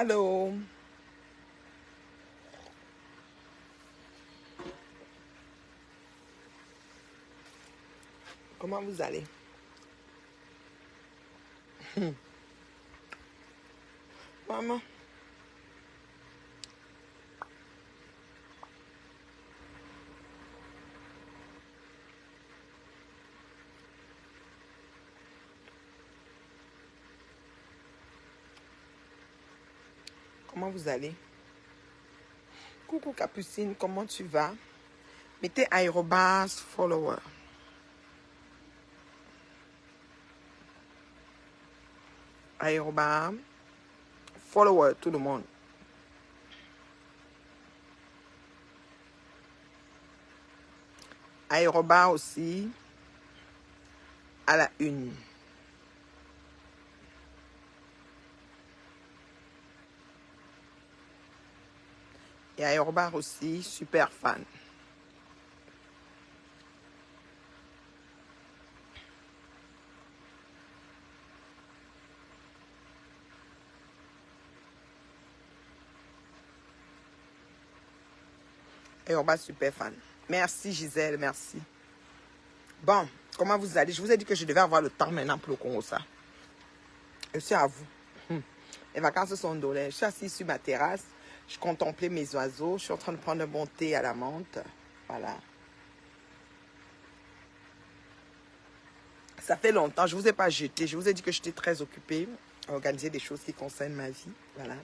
Allô? Comment vous allez? Maman? Comment vous allez? Coucou Capucine, comment tu vas? Mettez aérobase follower. Aérobase follower, tout le monde. Aérobase aussi à la une. Et aérobase aussi, super fan. Aérobase super fan. Merci Gisèle, merci. Bon, comment vous allez? Je vous ai dit que je devais avoir le temps maintenant pour le Congo, ça. Je suis à vous. Les vacances sont dolées. Je suis assise sur ma terrasse. Je contemplais mes oiseaux. Je suis en train de prendre un bon thé à la menthe. Voilà. Ça fait longtemps. Je ne vous ai pas jeté. Je vous ai dit que j'étais très occupée à organiser des choses qui concernent ma vie. Voilà.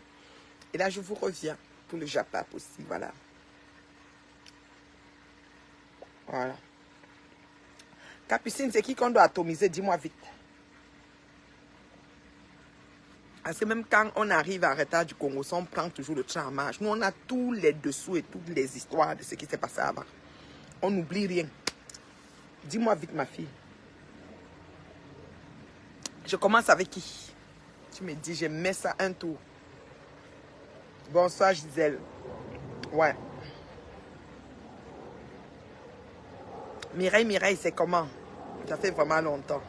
Et là, je vous reviens pour le Japap aussi. Voilà. Voilà. Capucine, c'est qui qu'on doit atomiser? Dis-moi vite. Parce que même quand on arrive à retard du Congo, on prend toujours le train en marche. Nous, on a tous les dessous et toutes les histoires de ce qui s'est passé avant. On n'oublie rien. Dis-moi vite, ma fille. Je commence avec qui? Tu me dis, je mets ça un tour. Bonsoir, Gisèle. Ouais. Mireille, c'est comment? Ça fait vraiment longtemps.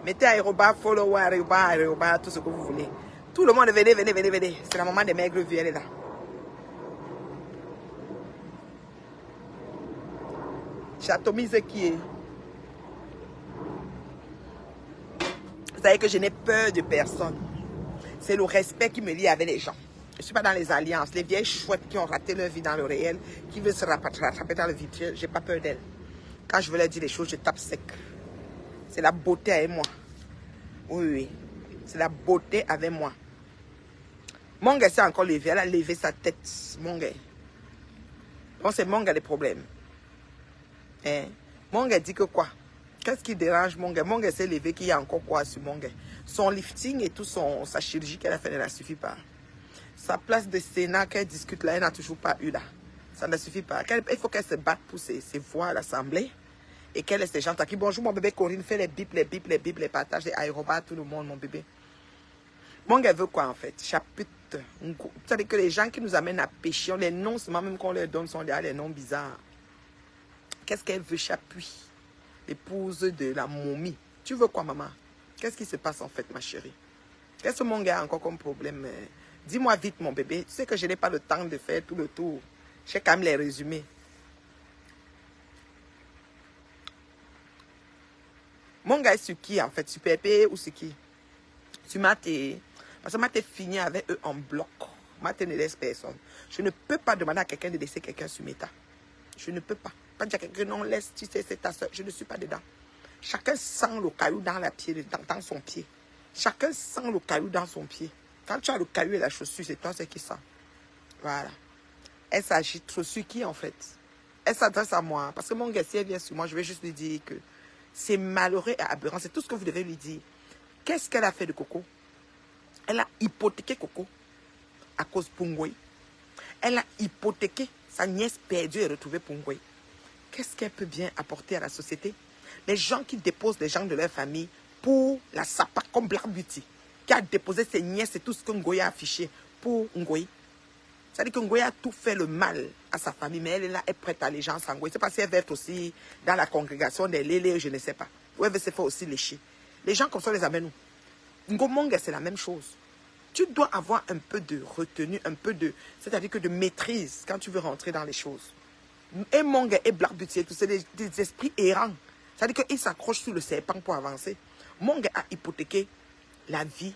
Mettez aéroba, follower, aéroba, tout ce que vous voulez. Tout le monde, venez. C'est la maman des maigres vues, elle est là. J'atomise qui est. Vous savez que je n'ai peur de personne. C'est le respect qui me lie avec les gens. Je ne suis pas dans les alliances. Les vieilles chouettes qui ont raté leur vie dans le réel, qui veulent se rattraper dans le virtuel, je n'ai pas peur d'elles. Quand je veux leur dire les choses, je tape sec. C'est la beauté avec moi. Oui. C'est la beauté avec moi. Mon gars s'est encore levé. Elle a levé sa tête. Mon gars. Donc c'est mon gars le problème. Hein? Mon gars dit que quoi? Qu'est-ce qui dérange mon gars? Mon gars s'est levé qu'il y a encore quoi sur mon gars? Son lifting et tout sa chirurgie qu'elle a fait ne la suffit pas. Sa place de Sénat qu'elle discute là, elle n'a toujours pas eu là. Ça ne suffit pas. Il faut qu'elle se batte pour ses voix à l'Assemblée. Et qu'elle laisse les gens tranquilles. Bonjour mon bébé Corinne, fais les bips, les partages, les aérobats, tout le monde, mon bébé. Mon gars veut quoi en fait? Chapitre. C'est-à-dire que les gens qui nous amènent à pécher, les noms seulement même qu'on leur donne sont des noms bizarres. Qu'est-ce qu'elle veut, Chapuis? L'épouse de la momie. Tu veux quoi, maman? Qu'est-ce qui se passe en fait, ma chérie? Qu'est-ce que mon gars a encore comme problème? Dis-moi vite, mon bébé. Tu sais que je n'ai pas le temps de faire tout le tour. J'ai quand même les résumés. Mon gars est sur qui, en fait? Sur Pépé ou sur qui? Sur Maté. Parce que Maté finit avec eux en bloc. Maté ne laisse personne. Je ne peux pas demander à quelqu'un de laisser quelqu'un sur Meta. Je ne peux pas. Pas dire à quelqu'un, non, laisse, tu sais, c'est ta soeur. Je ne suis pas dedans. Chacun sent le caillou dans son pied. Chacun sent le caillou dans son pied. Quand tu as le caillou et la chaussure, c'est toi qui sens. Voilà. Elle s'agite trop sur qui, en fait? Elle s'adresse à moi. Parce que mon gars, si elle vient sur moi, je vais juste lui dire que c'est malheureux et aberrant. C'est tout ce que vous devez lui dire. Qu'est-ce qu'elle a fait de Coco? Elle a hypothéqué Coco à cause de Pungoy. Elle a hypothéqué sa nièce perdue et retrouvée Pungoy. Qu'est-ce qu'elle peut bien apporter à la société? Les gens qui déposent les gens de leur famille pour la SAPA comme Black Beauty, qui a déposé ses nièces et tout ce que Ngoy a affiché pour Ngoy. C'est-à-dire que Ngoy a tout fait le mal à sa famille, mais elle est là, elle prête allégeance à Ngoy. C'est parce qu'elle veut être aussi dans la congrégation des Lélés, je ne sais pas. Ou elle veut se faire aussi lécher. Les gens comme ça, les amènent où? Ngomong, c'est la même chose. Tu dois avoir un peu de retenue, un peu de... C'est-à-dire que de maîtrise quand tu veux rentrer dans les choses. Et Monge et Black Beauty, c'est des esprits errants. C'est-à-dire qu'ils s'accrochent sur le serpent pour avancer. Monge a hypothéqué la vie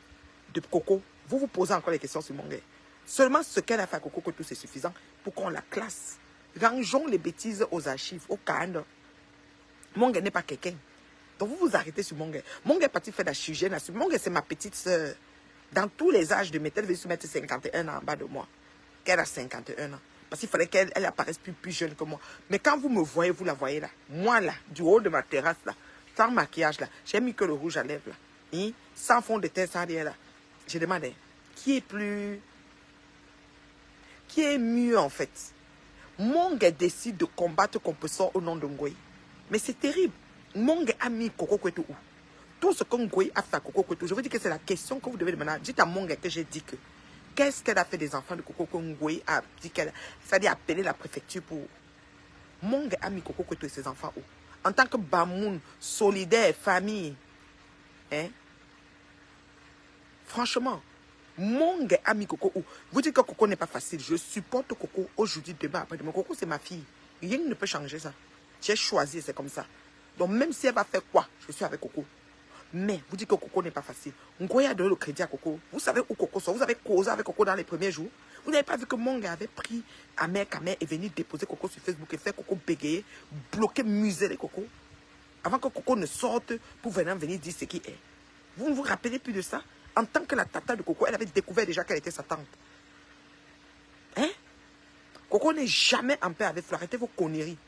de Coco. Vous vous posez encore les questions sur Monge. Seulement ce qu'elle a fait à Coco, que tout c'est suffisant pour qu'on la classe. Rangeons les bêtises aux archives, au cadre. Monge n'est pas quelqu'un. Donc vous vous arrêtez sur Monge. Monge est parti faire la sujet. Monge c'est ma petite soeur. Dans tous les âges de métal, elle veut se mettre 51 ans en bas de moi. Qu'elle a 51 ans. Parce qu'il fallait qu'elle apparaisse plus jeune que moi. Mais quand vous me voyez, vous la voyez là. Moi là, du haut de ma terrasse là, sans maquillage là, j'ai mis que le rouge à lèvres là. Hein? Sans fond de teint, sans rien là. Je demandais, qui est mieux en fait? Monge décide de combattre Compessor au nom de Ngoï. Mais c'est terrible. Monge a mis Coco Kwetu où? Tout ce que Ngoï a fait à Coco Kwetu, je veux dire que c'est la question que vous devez demander. Dites à Monge que j'ai dit que qu'est-ce qu'elle a fait des enfants de Coco Kwetu a dit qu'elle, c'est-à-dire appeler la préfecture pour... Monge a mis Coco Kwetu et ses enfants où? En tant que Bamoun, solidaire, famille. Hein? Franchement, Monge a mis Coco où? Vous dites que Coco n'est pas facile. Je supporte Coco aujourd'hui, demain, après-demain. Coco, c'est ma fille. Rien ne peut changer ça. J'ai choisi, c'est comme ça. Donc, même si elle va faire quoi, je suis avec Coco. Mais, vous dites que Coco n'est pas facile. Ngoï a donné le crédit à Coco. Vous savez où Coco sort. Vous avez causé avec Coco dans les premiers jours. Vous n'avez pas vu que Monge avait pris Amer Kamer et venu déposer Coco sur Facebook et faire Coco bégayer, bloquer, museler Coco. Avant que Coco ne sorte pour venir dire ce qui est. Vous ne vous rappelez plus de ça? En tant que la tata de Coco, elle avait découvert déjà qu'elle était sa tante. Hein? Coco n'est jamais en paix avec vous. Arrêtez vos conneries.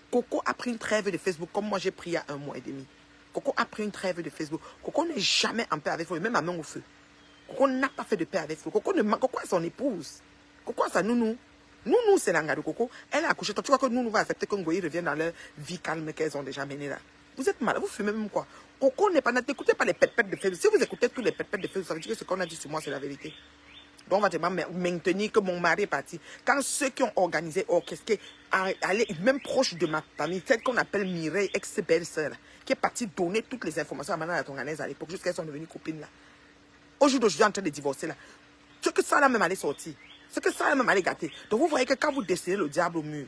Coco a pris une trêve de Facebook comme moi j'ai pris il y a 1 mois et demi. Coco a pris une trêve de Facebook. Coco n'est jamais en paix avec vous, même à main au feu. Coco n'a pas fait de paix avec vous. Coco est son épouse. Coco a sa nounou. Nounou, c'est l'anga de Coco. Elle a accouché. Tu vois que Nounou va accepter que Ngoï revienne dans leur vie calme qu'elles ont déjà menée là. Vous êtes malade, vous fumez même quoi? Coco n'est pas... N'écoutez pas les pètes de Facebook. Si vous écoutez tous les pètes de Facebook, ça veut dire que ce qu'on a dit sur moi, c'est la vérité. Donc, on va vraiment maintenir que mon mari est parti. Quand ceux qui ont organisé, orchestré, allaient même proche de ma famille, celle qu'on appelle Mireille, ex-belle-sœur, qui est partie donner toutes les informations à Madame la Tonganaise à l'époque, jusqu'à ce qu'elles sont devenues copines là. Aujourd'hui, je suis en train de divorcer là. Ce que ça là même allait sortir. Ce que ça là même allait gâter. Donc, vous voyez que quand vous dessinez le diable au mur,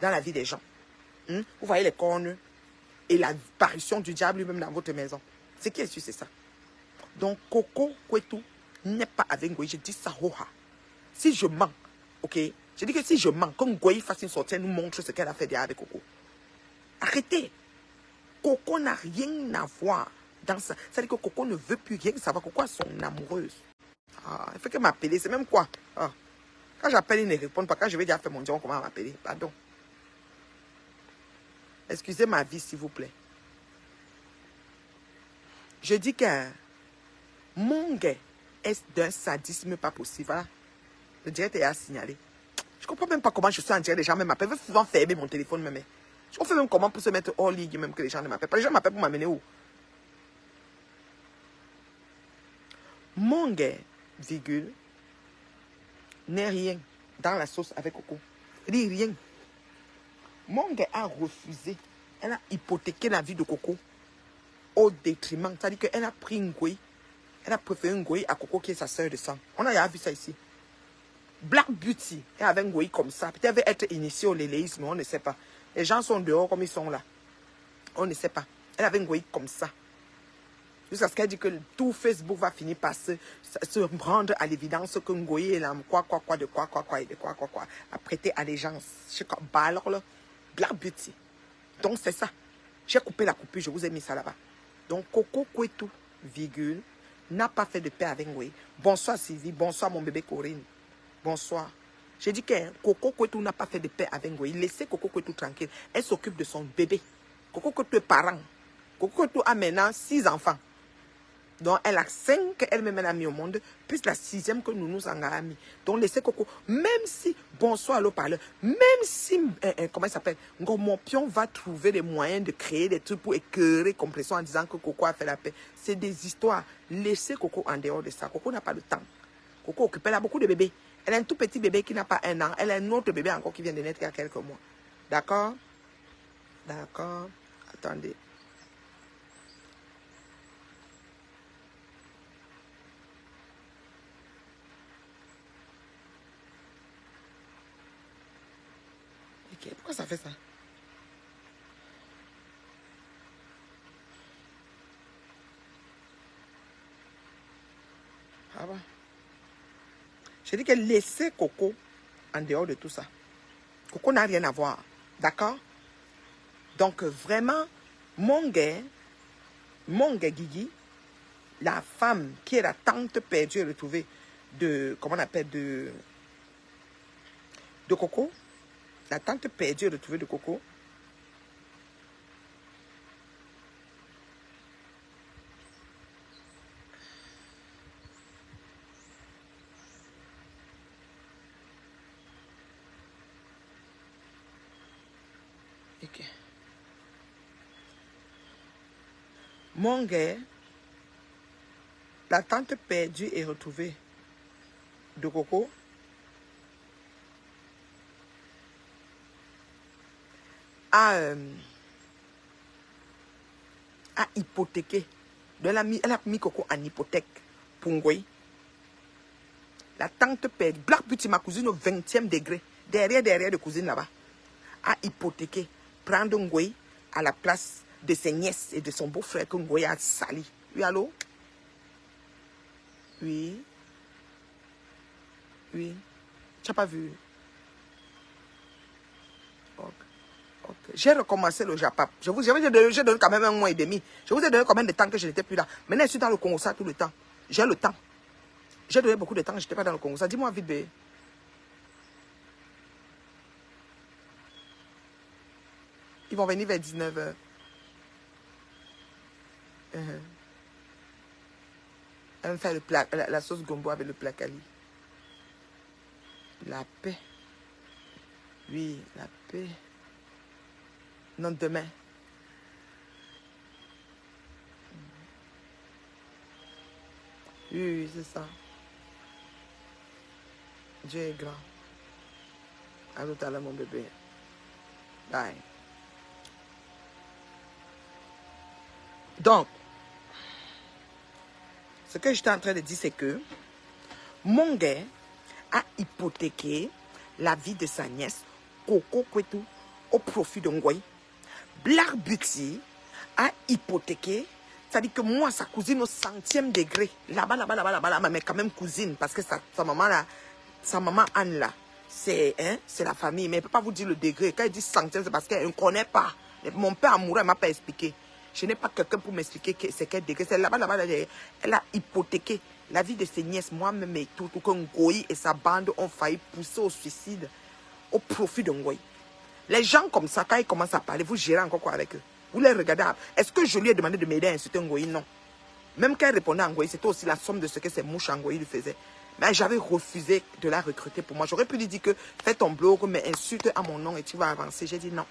dans la vie des gens, vous voyez les cornes et l'apparition du diable lui-même dans votre maison. Ce qui est sûr, c'est ça. Donc, Coco Kwetu n'est pas avec Ngoï. Je dis ça, hoha. Si je mens, ok? Je dis que si je mens, quand Ngoï fasse une sortie, elle nous montre ce qu'elle a fait derrière avec Coco. Arrêtez. Coco n'a rien à voir dans ça. C'est-à-dire que Coco ne veut plus rien savoir. Coco est son amoureuse. Ah, il faut qu'elle m'appelle. C'est même quoi? Ah. Quand j'appelle, il ne répond pas. Quand je vais déjà faire mon job, comment m'appeler? Pardon. Excusez ma vie, s'il vous plaît. Je dis que Monge est d'un sadisme pas possible. Voilà. Le direct est à signaler. Je ne comprends même pas comment je suis en direct. Les gens m'appellent. Je vais souvent fermer mon téléphone même. On fait même comment pour se mettre hors ligne même que les gens ne m'appellent pas. Les gens m'appellent pour m'amener où? Monge, virgule, n'est rien dans la sauce avec Coco. Il dit rien. Monge a refusé. Elle a hypothéqué la vie de Coco au détriment. C'est-à-dire qu'elle a pris Ngoï. Elle a préféré Ngoï à Coco qui est sa soeur de sang. On a déjà vu ça ici. Black Beauty, elle avait Ngoï comme ça. Peut-être elle veut être initiée au léléisme, on ne sait pas. Les gens sont dehors comme ils sont là. On ne sait pas. Elle avait Ngoï comme ça. Jusqu'à ce qu'elle dit que tout Facebook va finir par se rendre à l'évidence que Ngoï est là. Quoi, à prêter allégeance. Je sais pas, alors là, Black Beauty. Donc c'est ça. J'ai coupé la coupure, je vous ai mis ça là-bas. Donc Coco Kwetu, virgule, n'a pas fait de paix avec Ngoï. Bonsoir Sylvie, bonsoir mon bébé Corinne. Bonsoir. J'ai dit que Coco Kwetu n'a pas fait de paix avec Ngoï. Laissez Coco Kwetu tranquille. Elle s'occupe de son bébé. Coco Kwetu est parent. Coco Kwetu a maintenant 6 enfants. Donc elle a 5 qu'elle-même a mis au monde, plus la 6e que nous en mis. Donc laissez Coco, même si, bonsoir le parleur, même si, comment il s'appelle, mon pion va trouver des moyens de créer des trucs pour écœurer Compression en disant que Coco a fait la paix. C'est des histoires. Laissez Coco en dehors de ça. Coco n'a pas le temps. Coco occupe, elle a beaucoup de bébés. Elle a un tout petit bébé qui n'a pas 1 an. Elle a un autre bébé encore qui vient de naître il y a quelques mois. D'accord? D'accord. Attendez. Pourquoi ça fait ça? Ah bon? J'ai dit que laissez Coco en dehors de tout ça. Coco n'a rien à voir. D'accord? Donc, vraiment, mon gars Guigui, la femme qui est la tante perdue et retrouvée de, comment on appelle, de Coco, la tante perdue et retrouvée de Coco, ok. Mon gars, la tante perdue et retrouvée de Coco, a hypothéqué. Elle a mis Coco en hypothèque pour Ngoyi. La tante perdue, Black Beauty, ma cousine au 20e degré, derrière de cousine là-bas, a hypothéqué, prendre Ngoyi à la place de ses nièces et de son beau-frère que Ngoyi a sali. Oui, allô? Oui. Oui. Tu n'as pas vu? Ok. Ok. J'ai recommencé le Japap. Je donne quand même 1 mois et demi. Je vous ai donné combien de temps que je n'étais plus là. Maintenant, je suis dans le Congo ça tout le temps. J'ai le temps. J'ai donné beaucoup de temps que je n'étais pas dans le Congo ça. Dis-moi vite, bébé. Ils vont venir vers 19h. Elle va faire la sauce gombo avec le placali. La paix. Oui, la paix. Non, demain. Oui, oui, c'est ça. Dieu est grand. À tout à l'heure, mon bébé. Bye. Donc, ce que j'étais en train de dire, c'est que mon gars a hypothéqué la vie de sa nièce, Coco Kwetu, au profit de Ngoyi. Black Beauty a hypothéqué, c'est-à-dire que moi, sa cousine au 100e degré, là-bas, mais quand même cousine, parce que sa maman Anne là, c'est la famille, mais elle ne peut pas vous dire le degré. Quand elle dit 100e, c'est parce qu'elle ne connaît pas. Mon père amoureux, elle ne m'a pas expliqué. Je n'ai pas quelqu'un pour m'expliquer c'est quel degré. C'est là-bas, elle a hypothéqué la vie de ses nièces, moi-même et tout, que Ngoyi et sa bande ont failli pousser au suicide au profit de Ngoyi. Les gens comme ça, quand ils commencent à parler, vous gérez encore quoi avec eux? Vous les regardez. Est-ce que je lui ai demandé de m'aider à insulter Ngoyi? Non. Même quand elle répondait à Ngoyi, c'était aussi la somme de ce que ces mouches Ngoyi lui faisaient. Mais j'avais refusé de la recruter pour moi. J'aurais pu lui dire que fais ton blog, mais insulte à mon nom et tu vas avancer. J'ai dit non.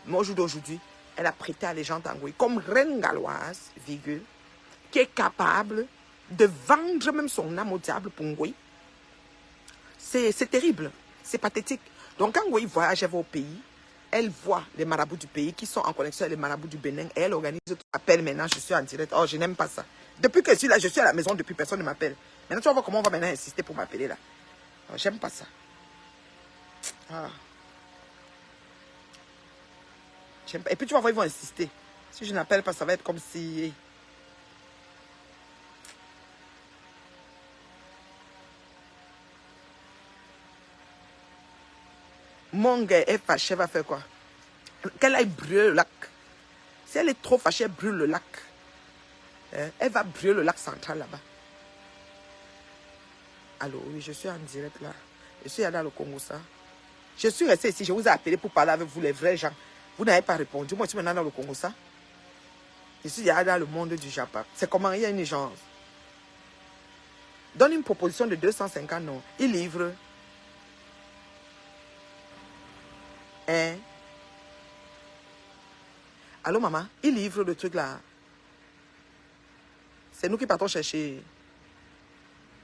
Mais au jour d'aujourd'hui, elle a prêté allégeance à Ngoyi comme reine galloise, virgule, qui est capable de vendre même son âme au diable pour Ngoyi. C'est terrible. C'est pathétique. Donc quand Ngoyi voyage, elle va au pays, elle voit les marabouts du pays qui sont en connexion avec les marabouts du Bénin et elle organise tout appel maintenant, je suis en direct. Oh, je n'aime pas ça. Depuis que je suis là, je suis à la maison depuis, personne ne m'appelle. Maintenant, tu vas voir comment on va maintenant insister pour m'appeler là. Oh, j'aime pas ça. Ah. Pas. Et puis tu vas voir, ils vont insister. Si je n'appelle pas, ça va être comme si... Mon gars est fâché, va faire quoi? Qu'elle aille brûler le lac. Si elle est trop fâchée, elle brûle le lac. Elle va brûler le lac central là-bas. Allô, oui, je suis en direct là. Je suis allé dans le Congo ça. Je suis resté ici, je vous ai appelé pour parler avec vous, les vrais gens. Vous n'avez pas répondu. Moi, je suis maintenant dans le Congo ça. Je suis allé dans le monde du Japon. C'est comment il y a une urgence. Donne une proposition de 250 non. Il livre. Hein? Allô, maman? Il livre le truc là. C'est nous qui partons chercher.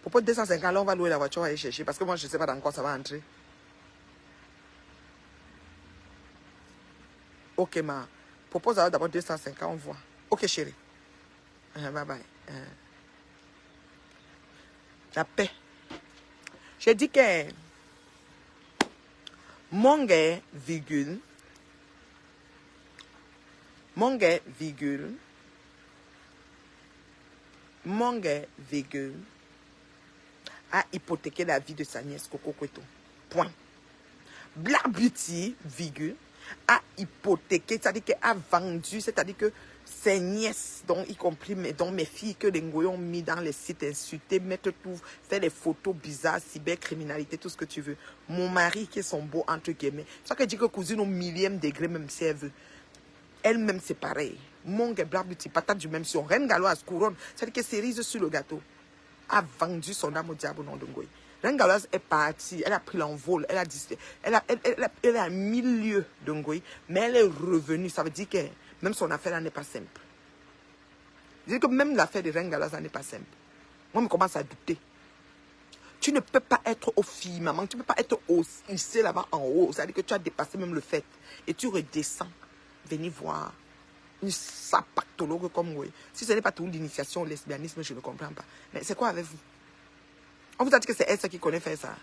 Propose 250, là, on va louer la voiture, on va aller chercher. Parce que moi, je ne sais pas dans quoi ça va entrer. Ok, ma. Propose d'abord 250, on voit. Ok, chérie. Bye bye. La paix. J'ai dit que Mon gars, virgule. Mon gars, virgule. Mon gars, virgule. A hypothéqué la vie de sa nièce Coco Cueto. Point. Black Beauty, virgule, a hypothéqué, c'est-à-dire qu'elle a vendu, c'est-à-dire que ses nièces, dont y compris dont mes filles que les ngoyons ont mis dans les sites insultés, mettre tout, faire des photos bizarres, cybercriminalité, tout ce que tu veux. Mon mari qui est son beau entre guillemets. C'est ça qu'elle dit que cousine au millième degré, même si elle veut. Elle-même c'est pareil. Mon gars, Black Beauty, patate du même son. Reine Galoise, couronne, c'est-à-dire que cerise sur le gâteau. A vendu son âme au diable au nom de Ngoy. Reine Galoise est partie, elle a pris l'envol, elle a 1000 lieues de Ngoy, mais elle est revenue. Ça veut dire que même son affaire n'est pas simple. Je dis que même l'affaire de Reine Galoise n'est pas simple. Moi, je commence à douter. Tu ne peux pas être au filles, maman, tu ne peux pas être ici là-bas en haut. C'est-à-dire que tu as dépassé même le fait. Et tu redescends, venir voir une sapactologue comme Ngoy. Si ce n'est pas tout l'initiation au lesbianisme, je ne comprends pas. Mais c'est quoi avec vous? On vous a dit que c'est elle qui connaît faire ça.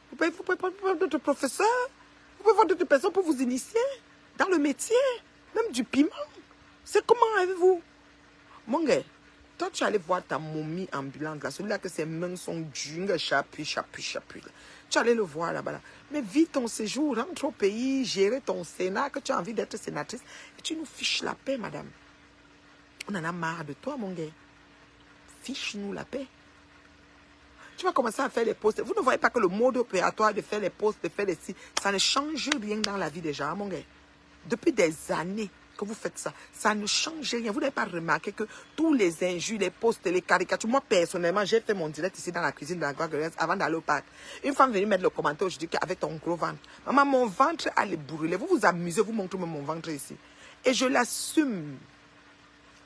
Vous pouvez prendre d'autres professeurs. Vous pouvez voir d'autres personnes pour vous initier dans le métier. Même du piment. C'est comment avec vous? Mon gars, toi tu allais voir ta momie ambulante là. Celui-là que ses mains sont dures, chapuis. Tu allais le voir là-bas. Là. Mais vis ton séjour, rentre au pays, gérer ton Sénat, que tu as envie d'être sénatrice. Et tu nous fiches la paix, madame. On en a marre de toi, mon gars. Fiche-nous la paix. Tu vas commencer à faire les postes. Vous ne voyez pas que le mode opératoire de faire les postes, de faire les sites, ça ne change rien dans la vie des gens, mon gars. Depuis des années que vous faites ça, ça ne change rien. Vous n'avez pas remarqué que tous les injures, les posts, les caricatures, moi personnellement, j'ai fait mon direct ici dans la cuisine de la Guagueresse avant d'aller au parc. Une femme venue mettre le commentaire, je dis qu'avec ton gros ventre, maman, mon ventre allait brûler. Vous vous amusez, vous montrez mon ventre ici. Et je l'assume.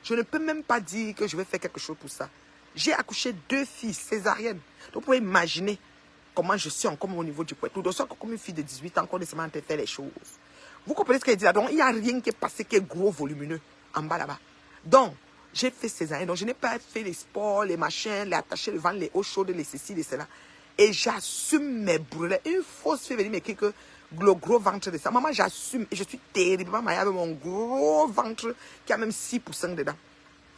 Je ne peux même pas dire que je vais faire quelque chose pour ça. J'ai accouché 2 filles césariennes. Donc, vous pouvez imaginer comment je suis encore au niveau du poids. Tout donc, comme une fille de 18 ans, encore de semaines, faire les choses. Vous comprenez ce qu'elle dit là? Donc, il n'y a rien qui est passé qui est gros, volumineux, en bas là-bas. Donc, j'ai fait césarienne. Donc, je n'ai pas fait les sports, les machins, les attachés, le ventre, les eaux chaudes, les ceci, les cela. Et j'assume mes brûlés. Une fausse fille venue m'écrire que le gros ventre de ça. Maman, j'assume. Et je suis terriblement mariée avec mon gros ventre qui a même 6% dedans.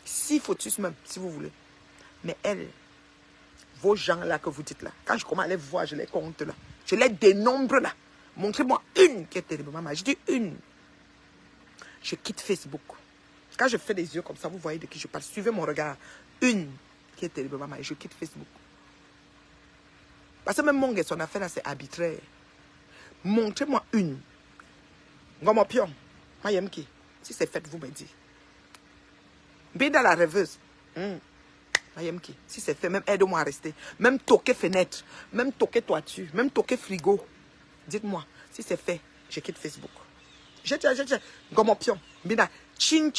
6 fœtus même, si vous voulez. Mais elle, vos gens là que vous dites là, quand je commence à les voir, je les compte là. Je les dénombre là. Montrez-moi une qui est terriblement mal. Je dis une. Je quitte Facebook. Quand je fais des yeux comme ça, vous voyez de qui je parle. Suivez mon regard. Une qui est terriblement mal. Je quitte Facebook. Parce que même mon gars, son affaire là, c'est arbitraire. Montrez-moi une. Ngomo pion. Mayem qui. Si c'est fait, vous me dites. Bien dans la rêveuse. Si c'est fait, même aide-moi à rester. Même toquer fenêtre, même toquer toiture, même toquer frigo. Dites-moi, si c'est fait, je quitte Facebook. Gomopion, bina, chin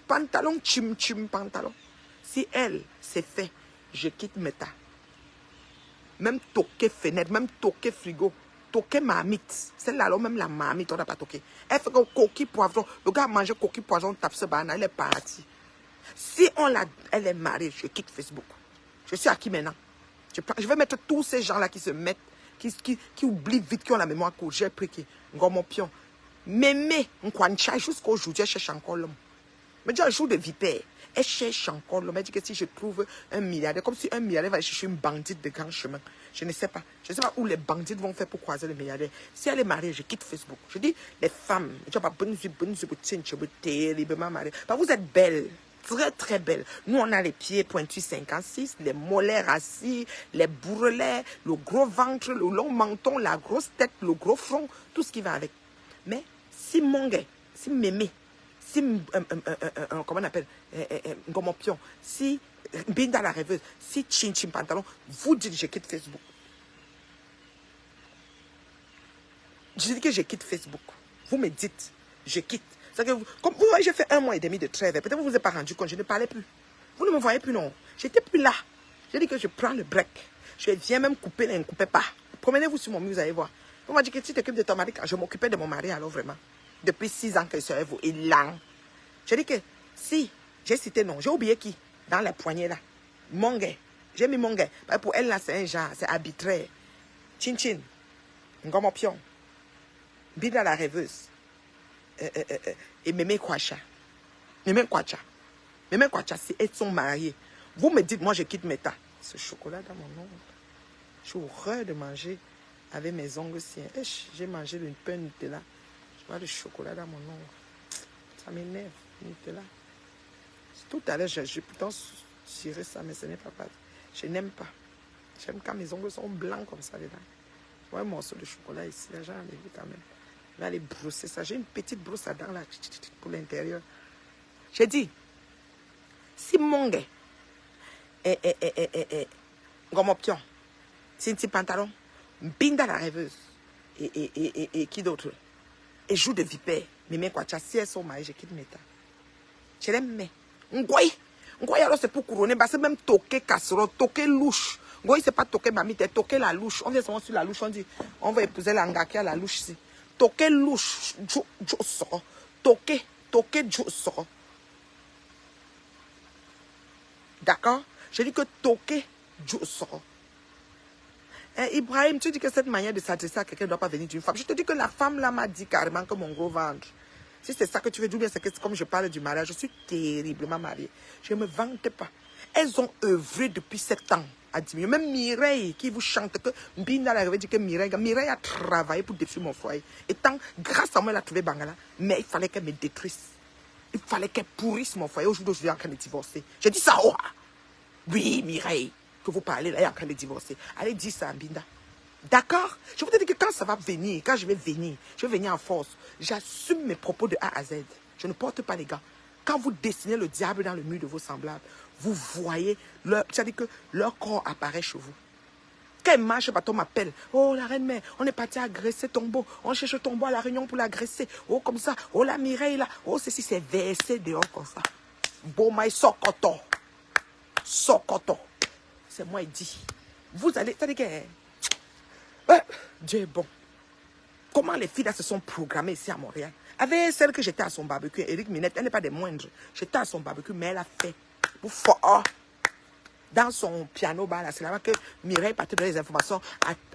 pantalon, chim pantalon. Si elle, c'est fait, je quitte Meta. Même toquer fenêtre, même toquer frigo, toquer marmite. Celle-là, même la marmite, on n'a pas toqué. Elle fait que coquille poivron. Le gars a mangé coquille poivron, tape ce banane, elle est partie. Si elle est mariée, je quitte Facebook. Je suis à qui maintenant? Je vais mettre tous ces gens-là qui se mettent, qui oublient vite, qui ont la mémoire courte. J'ai pris qui? Ngomo pion. Mémé, jusqu'au jour, je cherche encore l'homme. Mais dis un jour de vipère. Elle cherche encore l'homme. Elle dit que si je trouve un milliardaire, comme si un milliardaire va aller chercher une bandite de grand chemin. Je ne sais pas. Je ne sais pas où les bandites vont faire pour croiser le milliardaire. Si elle est mariée, je quitte Facebook. Je dis, les femmes, vous êtes belles. Très très belle. Nous on a les pieds pointus 56, les molaires assis, les bourrelets, le gros ventre, le long menton, la grosse tête, le gros front, tout ce qui va avec. Mais si mon gars, si mémé, si comment on appelle, comment pion, si binda la rêveuse, si chin pantalon, vous dites je quitte Facebook. Je dis que je quitte Facebook. Vous me dites je quitte. Que comme vous voyez, j'ai fait 1 mois et demi de trêve. Peut-être que vous ne vous êtes pas rendu compte, je ne parlais plus. Vous ne me voyez plus, non. J'étais plus là. J'ai dit que je prends le break. Je viens même couper, ne coupez pas. Promenez-vous sur mon mur, vous allez voir. Vous m'avez dit que tu t'occupes de ton mari quand je m'occupais de mon mari, alors vraiment. Depuis 6 ans que je suis avec vous. Et là. J'ai dit que si, j'ai cité non. J'ai oublié qui? Dans la poignée là. Mon gars. J'ai mis mon gars. Pour elle là, c'est un genre, c'est arbitraire. Chin. Ngomo pion. Binda la rêveuse. Et Mémé Kwacha. Mémé Kwacha. Mémé Kwacha, si elles sont mariées. Vous me dites, moi je quitte Meta. Ce chocolat dans mon ongle. J'ai horreur de manger avec mes ongles siens. J'ai mangé le pain Nutella. Je vois le chocolat dans mon ongle. Ça m'énerve, Nutella. Tout à l'heure, j'ai pourtant tiré ça, mais ce n'est pas pareil. Je n'aime pas. J'aime quand mes ongles sont blancs comme ça dedans. Je vois un morceau de chocolat ici, là, j'ai enlevé quand même. Je vais aller brosser ça. J'ai une petite brosse à dents là, pour l'intérieur. J'ai dit, si mon gars comme option, c'est un petit pantalon, Binda la rêveuse, et qui d'autre? Et joue de vipère. Mais même quoi, si elles sont mariées, je quitte Meta. Je l'aime, mais. Ngoy, alors c'est pour couronner, parce que même toquer casserole, toquer louche. Ngoy, c'est pas toquer mamite, toquer la louche. On vient seulement sur la louche, on dit, on va épouser l'anga qui a la louche ici. Toquer louche, toquer, soro. D'accord? Je dis que toquer, soro. Ibrahim, tu dis que cette manière de s'adresser à quelqu'un ne doit pas venir d'une femme. Je te dis que la femme là m'a dit carrément que mon gros ventre. Si c'est ça que tu veux dire, c'est que comme je parle du mariage, je suis terriblement mariée. Je ne me vante pas. Elles ont œuvré depuis 7 ans à diminuer. Même Mireille qui vous chante que Mbinda la dit que Mireille a travaillé pour détruire mon foyer. Et tant, grâce à moi, elle a trouvé Bangala. Mais il fallait qu'elle me détruise. Il fallait qu'elle pourrisse mon foyer. Aujourd'hui, je suis en train de divorcer. J'ai dit ça, oh! Oui, Mireille, que vous parlez là, elle est en train de divorcer. Allez, dis ça à Mbinda. D'accord? Je vous dis que quand ça va venir, quand je vais venir en force. J'assume mes propos de A à Z. Je ne porte pas les gars. Quand vous dessinez le diable dans le mur de vos semblables, vous voyez, c'est-à-dire que leur corps apparaît chez vous. Quand elle marche, on m'appelle. Oh, la reine-mère, on est parti agresser Tombeau. On cherche Tombeau à la réunion pour l'agresser. Oh, comme ça. Oh, la Mireille là. Oh, ceci, c'est versé dehors comme ça. Bon, maï, sokoto. Sokoto. C'est moi, il dit. Vous allez, c'est-à-dire que Dieu est bon. Comment les filles là se sont programmées ici à Montréal? Avec celle que j'étais à son barbecue, Eric Minette, elle n'est pas des moindres. J'étais à son barbecue, mais elle a fait pour fort. Dans son piano bar, c'est là que Mireille partait donner les informations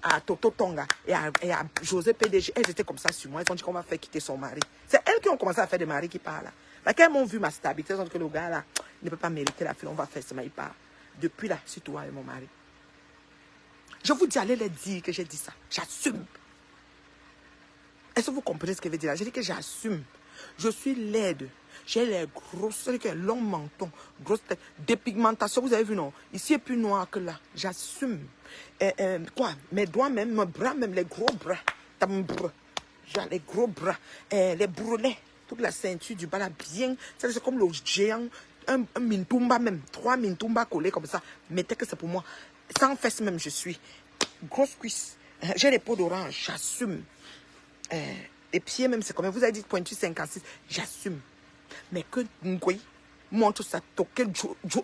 à Toto Tonga et à José PDG. Elles étaient comme ça sur moi. Elles ont dit qu'on va faire quitter son mari. C'est elles qui ont commencé à faire des maris qui parlent. Là, quand elles m'ont vu ma stabilité, elles ont dit que le gars là ne peut pas mériter la fille. On va faire ce il part. Depuis là, c'est toi et mon mari. Je vous dis, allez les dire que j'ai dit ça. J'assume. Est-ce que vous comprenez ce que je veux dire là? J'ai dit que j'assume. Je suis laide. J'ai les grosses, c'est-à-dire que long menton, grosse tête, dépigmentation, vous avez vu non? Ici est plus noir que là. J'assume. Quoi? Mes doigts même, mes bras même, les gros bras. J'ai les gros bras. Les bourrelets, toute la ceinture du bas là, bien. C'est comme le géant, un mintumba même. 3 mintumba collés comme ça. Mettez que c'est pour moi. Sans fesses même, je suis. Grosse cuisse. J'ai les peaux d'orange, j'assume. Les pieds même, c'est combien? Vous avez dit pointu 56. J'assume. Mais que Ngoy montre ça, toquer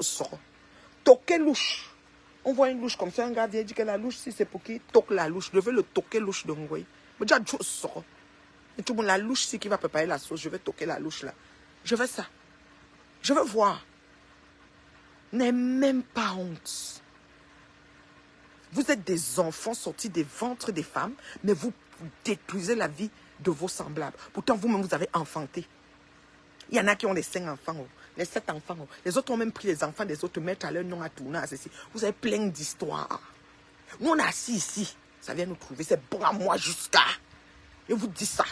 sort. Toquer louche. On voit une louche comme ça, un gars vient dire que la louche, si c'est pour qui toque la louche. Je veux le toquer louche de Ngoy. Mais déjà, sort. Et tout le monde, la louche, c'est qui va préparer la sauce. Je vais toquer la louche là. Je veux ça. Je veux voir. N'aie même pas honte. Vous êtes des enfants sortis des ventres des femmes, mais vous détruisez la vie de vos semblables. Pourtant, vous-même, vous avez enfanté. Il y en a qui ont les 5 enfants, les 7 enfants. Les autres ont même pris les enfants des autres, mettre à leur nom à tourner à ceci. Vous avez plein d'histoires. Nous, on est assis ici. Ça vient nous trouver. C'est bon à moi jusqu'à. Je vous dis ça.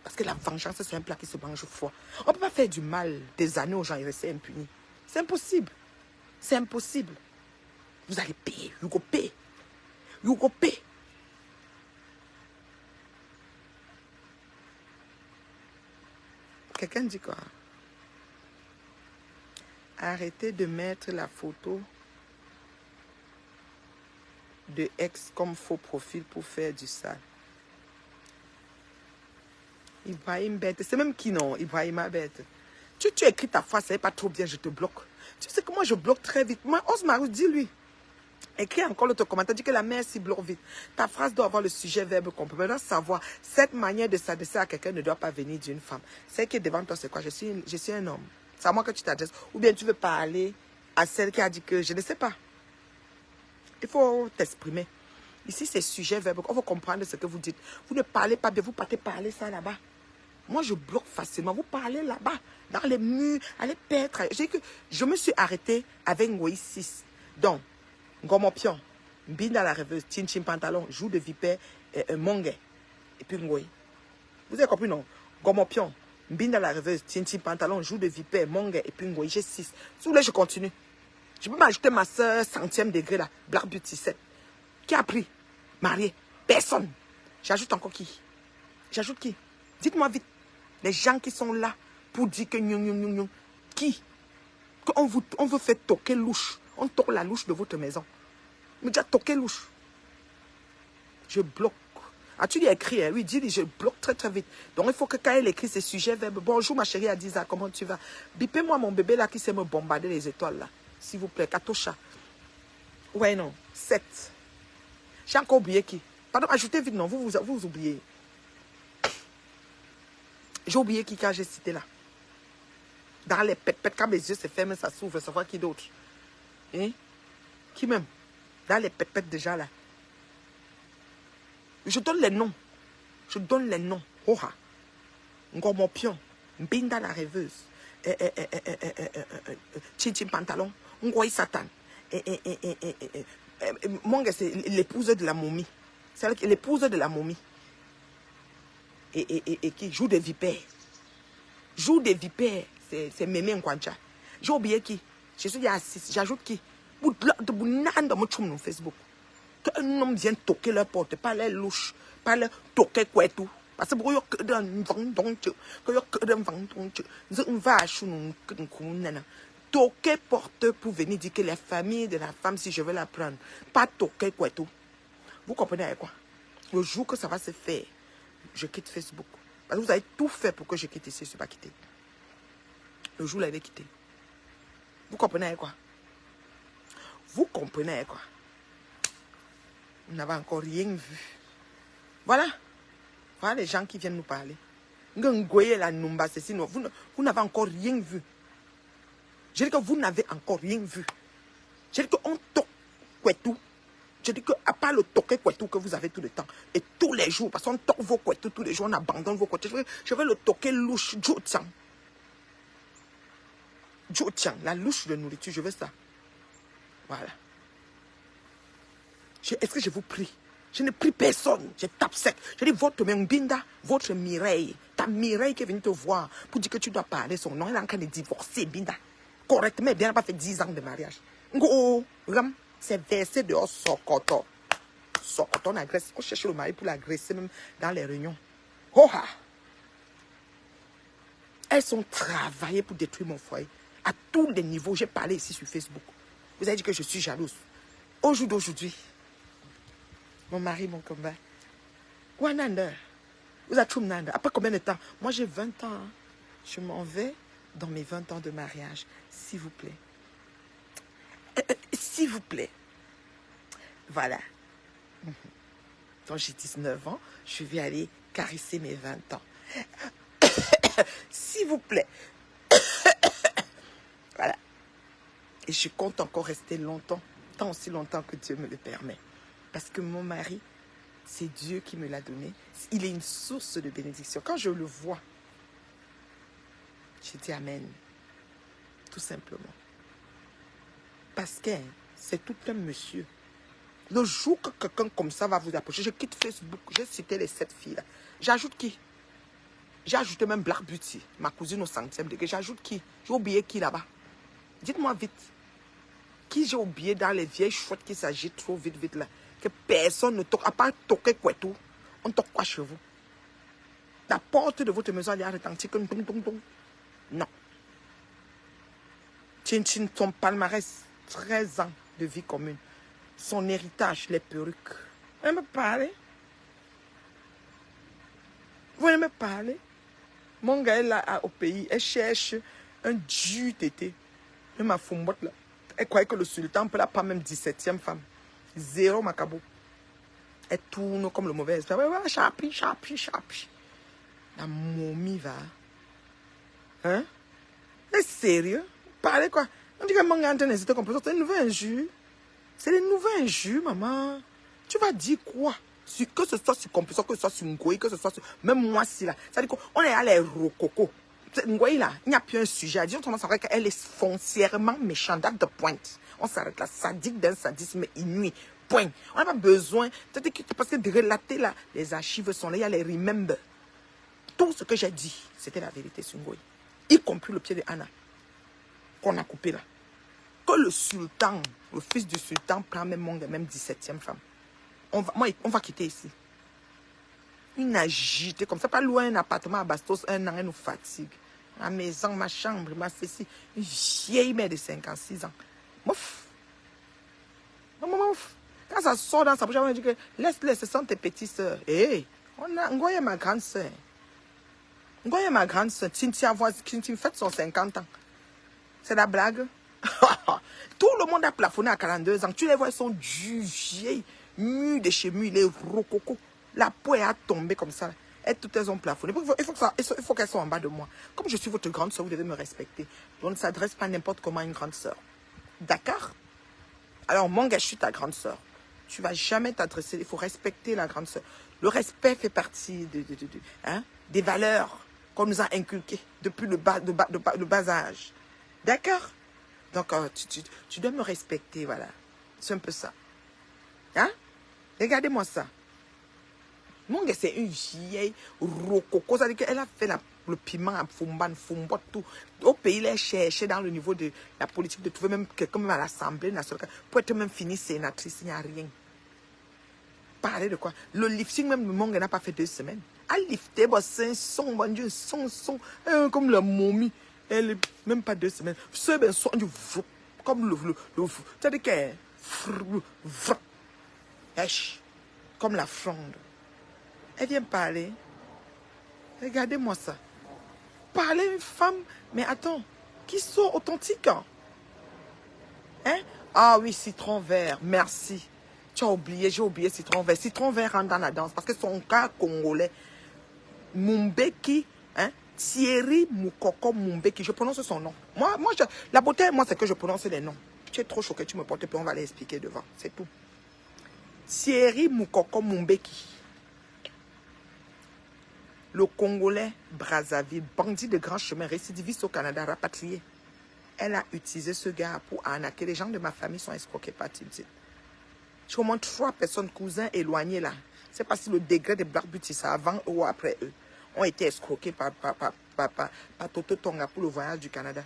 Parce que la vengeance, c'est un plat qui se mange froid. On ne peut pas faire du mal des années aux gens et rester impunis. C'est impossible. C'est impossible. Vous allez payer. You go pay. You go pay. Quelqu'un dit quoi? Arrêtez de mettre la photo de ex comme faux profil pour faire du sale. Ibrahim bête. C'est même qui non? Ibrahima bête. Tu écris ta phrase, c'est pas trop bien, je te bloque. Tu sais que moi je bloque très vite. Moi, Osmarou, dis-lui. Écris encore l'autre commentaire, dis que la mère s'y bloque vite. Ta phrase doit avoir le sujet, verbe, complément. Doit savoir, cette manière de s'adresser à quelqu'un ne doit pas venir d'une femme. Celle qui est devant toi, c'est quoi? Je suis un homme. C'est à moi que tu t'adresses. Ou bien tu veux parler à celle qui a dit que je ne sais pas. Il faut t'exprimer. Ici, c'est sujet, verbe. On va comprendre ce que vous dites. Vous ne parlez pas bien, vous partez parler ça là-bas. Moi, je bloque facilement. Vous parlez là-bas, dans les murs, allez perdre. Je me suis arrêtée avec Ngoï 6. Donc, Ngomopion, Mbinda la rêveuse, Chin Chin Pantalon, Joue de Vipère, Mongue. Et puis Ngoï. Vous avez compris, non? Ngomopion, Mbinda la rêveuse, Chin Chin Pantalon, Joue de Vipère, Mongue. Et puis Ngoï, j'ai 6. Si vous voulez, je continue. Je peux m'ajouter ma soeur, 100e degré là, Black Beauty 7. Qui a pris? Marié? Personne. J'ajoute encore qui? J'ajoute qui? Dites-moi vite. Les gens qui sont là pour dire que qui? Qu'on on veut faire toquer louche. On toque la louche de votre maison. Mais déjà toquer louche. Je bloque. As-tu dit écrit? Oui, dis, je bloque très très vite. Donc il faut que quand elle écrit ces sujets, bonjour ma chérie Adiza, comment tu vas? Bipez-moi mon bébé là qui sait me bombarder les étoiles là. S'il vous plaît, Katosha. Ouais, non. 7. J'ai encore oublié qui? Pardon, ajoutez vite, non. Vous oubliez. J'ai oublié qui quand j'ai cité là. Dans les pètes, quand mes yeux se ferment, ça s'ouvre, ça voit qui d'autre? Hein? Qui même? Dans les pètes déjà là. Je donne les noms. Je donne les noms. Oha. Ngomopion. Mbinda la rêveuse. Chin Chin Pantalon. Ngoï Satan. Mongue, c'est l'épouse de la momie. C'est l'épouse de la momie. Et qui joue des vipères. Joue des vipères. C'est Mémé Nkwancha. J'ai oublié qui? Je suis à 6. J'ajoute qui? Dans Facebook. Qu'un homme vienne toquer leur porte, pas les louches, pas les toquer quoi tout. Parce que vous que d'un vent que d'un vent toquer porte pour venir dire que la famille de la femme, si je veux la prendre, pas toquer quoi tout. Vous comprenez avec quoi? Le jour que ça va se faire, je quitte Facebook. Parce que vous avez tout fait pour que je quitte ici, je ne suis pas quitté. Le jour où l'avez quitté. Vous comprenez avec quoi? Vous comprenez avec quoi? Vous n'avez encore rien vu. Voilà. Voilà les gens qui viennent nous parler. Ngoye la numba, ceci, non. Vous n'avez encore rien vu. Je dis que vous n'avez encore rien vu. Je dis qu'on toque tout. Je dis que à part le toquer tout que vous avez tout le temps. Et tous les jours, parce qu'on toque vos couettes tous les jours, on abandonne vos couettes. Je vais le toquer louche, Jotian. Jotian, la louche de nourriture, je veux ça. Voilà. Est-ce que je vous prie? Je ne prie personne. Je tape sec. Je dis votre Mbinda, votre Mireille. Ta Mireille qui est venue te voir pour dire que tu dois parler son nom. Elle est en train de divorcer, Binda. Correctement, bien, elle n'a pas fait 10 ans de mariage. Ngo, ram, c'est versé dehors, Sokoto. Sokoto, on agresse. On cherche le mari pour l'agresser même dans les réunions. Oha! Elles sont travaillées pour détruire mon foyer. À tous les niveaux, j'ai parlé ici sur Facebook. Vous avez dit que je suis jalouse. Au jour d'aujourd'hui, mon mari, mon combat. Wananda. Vous êtes Nanda. Après combien de temps? Moi, j'ai 20 ans. Hein. Je m'en vais dans mes 20 ans de mariage. S'il vous plaît. S'il vous plaît. Voilà. Quand j'ai 19 ans, je vais aller caresser mes 20 ans. S'il vous plaît. Voilà. Et je compte encore rester longtemps. Tant aussi longtemps que Dieu me le permet. Parce que mon mari, c'est Dieu qui me l'a donné. Il est une source de bénédiction. Quand je le vois, je dis Amen. Tout simplement. Parce que c'est tout un monsieur. Le jour que quelqu'un comme ça va vous approcher, je quitte Facebook. J'ai cité les 7 filles là. J'ajoute qui? J'ai ajouté même Black Beauty, ma cousine au 100e degré. J'ajoute qui? J'ai oublié qui là-bas? Dites-moi vite. Qui j'ai oublié dans les vieilles chouettes qui s'agitent trop vite là? Que personne ne toque, à part toquer quoi tout, on toque quoi chez vous? La porte de votre maison, elle est retentie comme non. Chin Chin, son palmarès, 13 ans de vie commune. Son héritage, les perruques. Vous voulez me parler? Vous voulez me parler? Mon gars est là au pays, elle cherche un dieu tété. Même ma fumbotte là. Elle croyait que le sultan peut la pas même 17e femme. Zéro macabo. Elle tourne comme le mauvais esprit. Ouais, chapi. La momie va. Hein? C'est sérieux? Parlez quoi? On dit que mon gars c'était comme ça. C'est un nouveau injure. C'est des nouveaux injures, maman. Tu vas dire quoi? Que ce soit sur Compulsion, que ce soit sur Ngoï, que ce soit sur... Même moi, si là. Ça dit qu'on est à les rococo. Ngoï là, il n'y a plus un sujet à dire. On s'arrête qu'elle est foncièrement méchante, date de pointe. On s'arrête là, sadique d'un sadisme inouï. Point. On n'a pas besoin. Parce que de relater là, les archives sont là, il y a les remember. Tout ce que j'ai dit, c'était la vérité sur Ngoï. Y compris le pied de Anna, qu'on a coupé là. Que le sultan, le fils du sultan, prend même monde, même 17e femme. On va quitter ici. Une agitée comme ça, pas loin un appartement à Bastos, un an, elle nous fatigue. Ma maison, ma chambre, ma ceci. Une vieille mère de 56 ans. Mouf. Mouf. Quand ça sort dans sa bouche, on dit que laisse-les, ce sont tes petites soeurs. Hé, Ngoye est ma grande soeur. Ngoye est ma grande soeur. Cynthia fête son 50 ans. C'est la blague. Tout le monde a plafonné à 42 ans. Tu les vois, ils sont du vieilles. Mû de chez mû, les rococo. La peau est tombée comme ça. Et toutes elles ont plafonné. Il faut qu'elles soient en bas de moi. Comme je suis votre grande soeur, vous devez me respecter. On ne s'adresse pas n'importe comment à une grande soeur. D'accord? Alors, mon gars, je suis ta grande soeur. Tu ne vas jamais t'adresser. Il faut respecter la grande soeur. Le respect fait partie des valeurs qu'on nous a inculquées depuis le bas âge. D'accord? Donc, tu dois me respecter, voilà. C'est un peu ça. Hein? Regardez-moi ça. Mon gars, c'est une vieille rococo. Ça veut dire qu'elle a fait le piment à Fumban, Fumbot, tout. Au pays, elle a cherché dans le niveau de la politique de trouver même quelqu'un à l'Assemblée nationale pour être même finie sénatrice. Il n'y a rien. Parler de quoi? Le lifting, même, mon gars n'a pas fait 2 semaines. À lifter, c'est un son, bon Dieu, son, comme la momie. Elle est même pas 2 semaines. C'est un son du comme le c'est-à-dire qu'elle comme la fronde. Elle vient parler. Regardez-moi ça. Parler une femme, mais attends, qui sont authentiques. Hein? Ah oui, citron vert, merci. Tu as oublié, j'ai oublié citron vert. Citron vert rentre dans la danse parce que son cas congolais, Mumbeki, hein? Thierry Moukoko Mumbeki, je prononce son nom. La beauté, moi, c'est que je prononce les noms. Tu es trop choqué, tu me portes, puis on va les expliquer devant. C'est tout. Thierry Moukoko Mumbeki. Le Congolais Brazzaville, bandit de grand chemin, récidiviste au Canada, rapatrié. Elle a utilisé ce gars pour arnaquer. Les gens de ma famille sont escroqués par Tibdit. Je vous montre 3 personnes, cousins éloignés là. C'est parce que le degré de Black Beauty, ça avant ou après eux, ont été escroqués par Toto Tonga pour le voyage du Canada.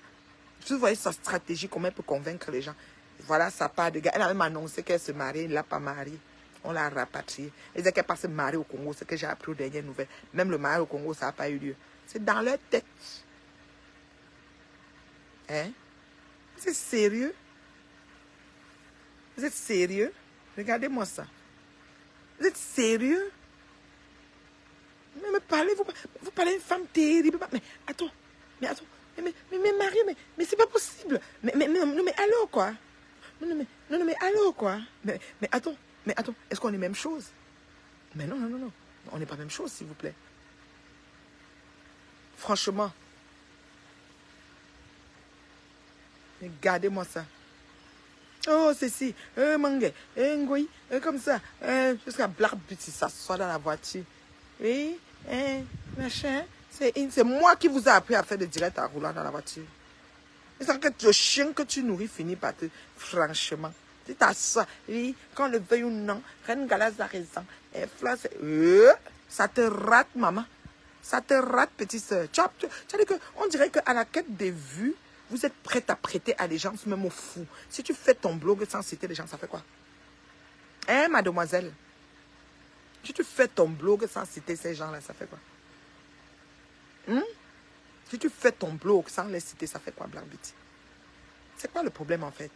Vous voyez sa stratégie, comment elle peut convaincre les gens. Voilà sa part de gars. Elle a même annoncé qu'elle se marie, elle ne l'a pas mariée. On l'a rapatriée. Elle disait qu'elle pas se marier au Congo, c'est que j'ai appris aux dernières nouvelles. Même le mariage au Congo, ça n'a pas eu lieu. C'est dans leur tête. Hein? Vous êtes sérieux? Vous êtes sérieux? Regardez-moi ça. Vous êtes sérieux? Mais parlez, vous parlez d'une femme terrible. Mais attends, mais Marie, mais c'est pas possible. Mais alors quoi? Non, mais alors quoi? Mais attends, est-ce qu'on est même chose? Mais non. On n'est pas même chose, s'il vous plaît. Franchement. Regardez-moi ça. Oh, ceci, Mangé, Ngoï, comme ça, jusqu'à Black Beauty, ça soit dans la voiture. Oui, machin, c'est moi qui vous ai appris à faire des directs en roulant dans la voiture. C'est que le chien que tu nourris finit par te, franchement. C'est à ça, oui, quand le veuille ou non, Reine Galaz a raison, ça te rate, maman. Ça te rate, petite soeur. Tu as dit qu'on dirait qu'à la quête des vues, vous êtes prête à prêter allégeance même aux fous. Si tu fais ton blog sans citer les gens, ça fait quoi? Hein, mademoiselle? Si tu fais ton blog sans citer ces gens-là, ça fait quoi? Si tu fais ton blog sans les citer, ça fait quoi, Black Beauty? C'est quoi le problème, en fait?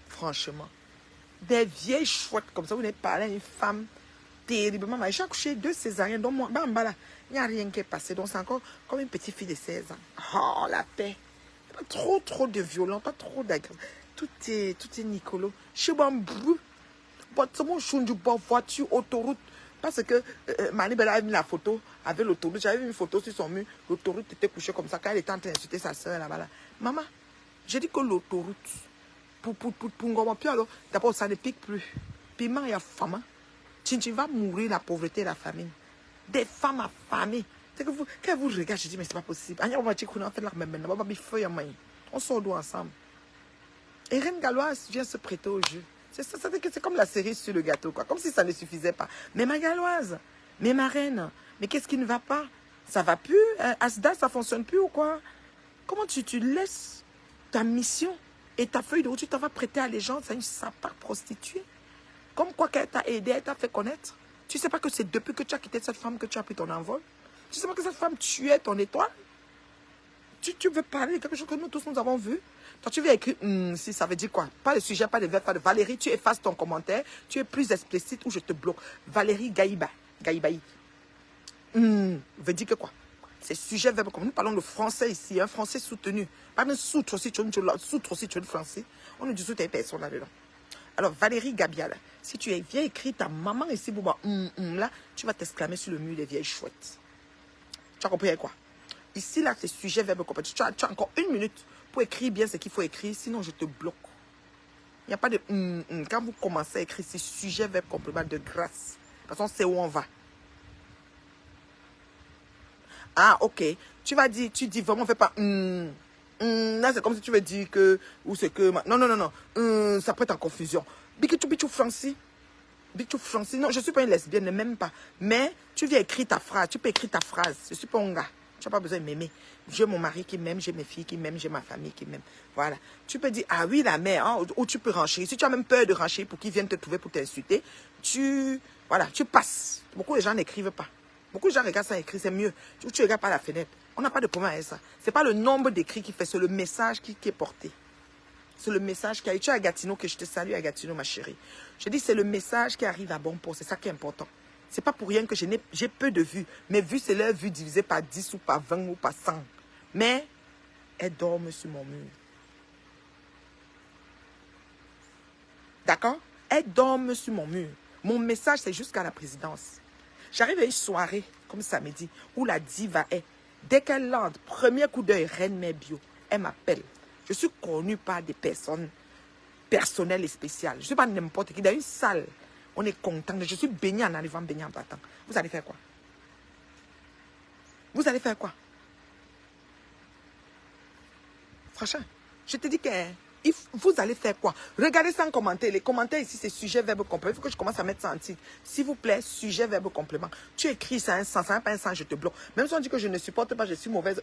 Franchement. Des vieilles chouettes comme ça, vous n'avez pas à une femme terriblement mal. J'ai accouché 2 césariennes, donc moi, là, il n'y a rien qui est passé. Donc c'est encore comme une petite fille de 16 ans. Oh, la paix. Pas trop de violence, pas trop d'agression. Tout est nicolo. Chez moi, voiture, autoroute. Parce que Manibel a mis la photo avec l'autoroute. J'avais vu une photo sur son mur. L'autoroute était couchée comme ça quand elle était en train d'insulter sa soeur là-bas. Là. Maman, j'ai dit que l'autoroute, Puis alors, d'abord, ça ne pique plus. Piment, il y a femme. Tu vas mourir la pauvreté et la famine. Des femmes affamées. C'est que quand vous regardez, je dis, mais c'est pas possible. On sort d'où ensemble. Et Reine Galloise vient se prêter au jeu. C'est comme la cerise sur le gâteau, quoi. Comme si ça ne suffisait pas. Mais ma Galloise, mais ma reine, mais qu'est-ce qui ne va pas? Ça va plus? Asda, ça fonctionne plus ou quoi? Comment tu laisses ta mission et ta feuille de route, tu t'en vas prêter à les gens, c'est une sapate prostituée? Comme quoi qu'elle t'a aidé, elle t'a fait connaître. Tu sais pas que c'est depuis que tu as quitté cette femme que tu as pris ton envol? Tu sais pas que cette femme tuait ton étoile? Tu veux parler de quelque chose que nous tous nous avons vu? Toi, tu veux écrire, si ça veut dire quoi? Pas le sujet, pas de verbe, pas de Valérie, tu effaces ton commentaire, tu es plus explicite ou je te bloque. Valérie Gaïbaï. Veut dire que quoi? C'est sujet, verbe, comme nous parlons de français ici, un français soutenu. Pas de soutre si tu es français. On ne dit tout, personne là-dedans. Alors, Valérie Gabiala, si tu viens écrire ta maman ici, là, tu vas t'exclamer sur le mur des vieilles chouettes. Tu as compris quoi? Ici, là, c'est sujet, verbe, complément. Tu as encore 1 minute pour écrire bien ce qu'il faut écrire, sinon je te bloque. Il n'y a pas de Quand vous commencez à écrire, c'est sujet, verbe, complément de grâce. De toute façon, c'est où on va. Ah, ok. Tu dis vraiment, fais pas là, c'est comme si tu veux dire que, ou c'est que, non. Ça prête en confusion. Bichou Francis. Non, je ne suis pas une lesbienne, même pas. Mais tu viens écrire ta phrase. Tu peux écrire ta phrase. Je ne suis pas un gars. Tu n'as pas besoin de m'aimer. J'ai mon mari qui m'aime, j'ai mes filles qui m'aiment, j'ai ma famille qui m'aime. Voilà. Tu peux dire, ah oui, la mère, hein, ou tu peux ranger. Si tu as même peur de ranger pour qu'ils viennent te trouver pour t'insulter, tu passes. Beaucoup de gens n'écrivent pas. Beaucoup de gens regardent ça écrit, c'est mieux. Tu regardes par la fenêtre. On n'a pas de problème avec ça. Ce n'est pas le nombre d'écrits qui fait, c'est le message qui est porté. C'est le message qui arrive. Tu es à Gatineau, que je te salue à Gatineau, ma chérie. Je dis, c'est le message qui arrive à bon port. C'est ça qui est important. C'est pas pour rien que j'ai peu de vues. Mes vues, c'est leur vue divisée par 10 ou par 20 ou par 100. Mais elles dorment sur mon mur. D'accord? Elles dorment sur mon mur. Mon message, c'est jusqu'à la présidence. J'arrive à une soirée, comme samedi, où la diva est. Dès qu'elle lance, premier coup d'œil, Reine Mère Bio, elle m'appelle. Je suis connue par des personnes personnelles et spéciales. Je ne suis pas n'importe qui. Dans une salle, on est content. Je suis baignée en arrivant, baignée en partant. Vous allez faire quoi? Vous allez faire quoi? Franchement, je te dis que vous allez faire quoi? Regardez sans commenter. Les commentaires ici, c'est sujet, verbe, complément. Il faut que je commence à mettre ça en titre. S'il vous plaît, sujet, verbe, complément. Tu écris ça un sens, ça n'a pas un sens, je te bloque. Même si on dit que je ne supporte pas, je suis mauvaise.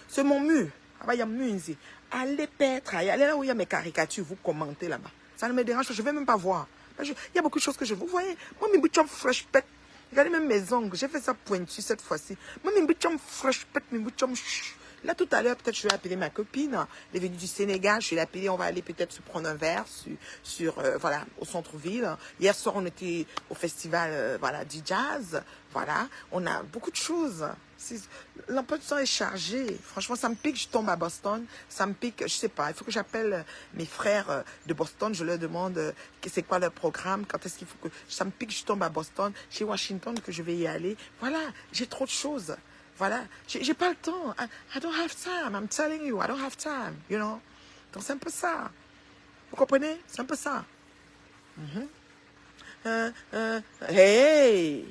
C'est mon mur. Il y a mur ici. Allez peut-être, allez là où il y a mes caricatures, vous commentez là-bas. Ça ne me dérange pas, je ne vais même pas voir. Il y a beaucoup de choses que je vous voyez. Moi, mes bouchons fresh pet. Regardez même mes ongles. J'ai fait ça pointu cette fois-ci. Moi, mes bouchons fresh pet, mes bouchons. Là, tout à l'heure, peut-être je vais appeler ma copine. Elle est venue du Sénégal. Je vais l'appeler. On va aller peut-être se prendre un verre voilà, au centre-ville. Hier soir, on était au festival voilà, du jazz. Voilà. On a beaucoup de choses. L'emploi du temps est chargé. Franchement, ça me pique. Je tombe à Boston. Ça me pique. Je sais pas. Il faut que j'appelle mes frères de Boston. Je leur demande c'est quoi leur programme. Quand est-ce qu'il faut que... Ça me pique. Je tombe à Boston. Chez Washington que je vais y aller. Voilà. J'ai trop de choses. Voilà, j'ai pas le temps. I don't have time. I'm telling you, I don't have time. You know. Donc c'est un peu ça. Vous comprenez? C'est un peu ça. Hey,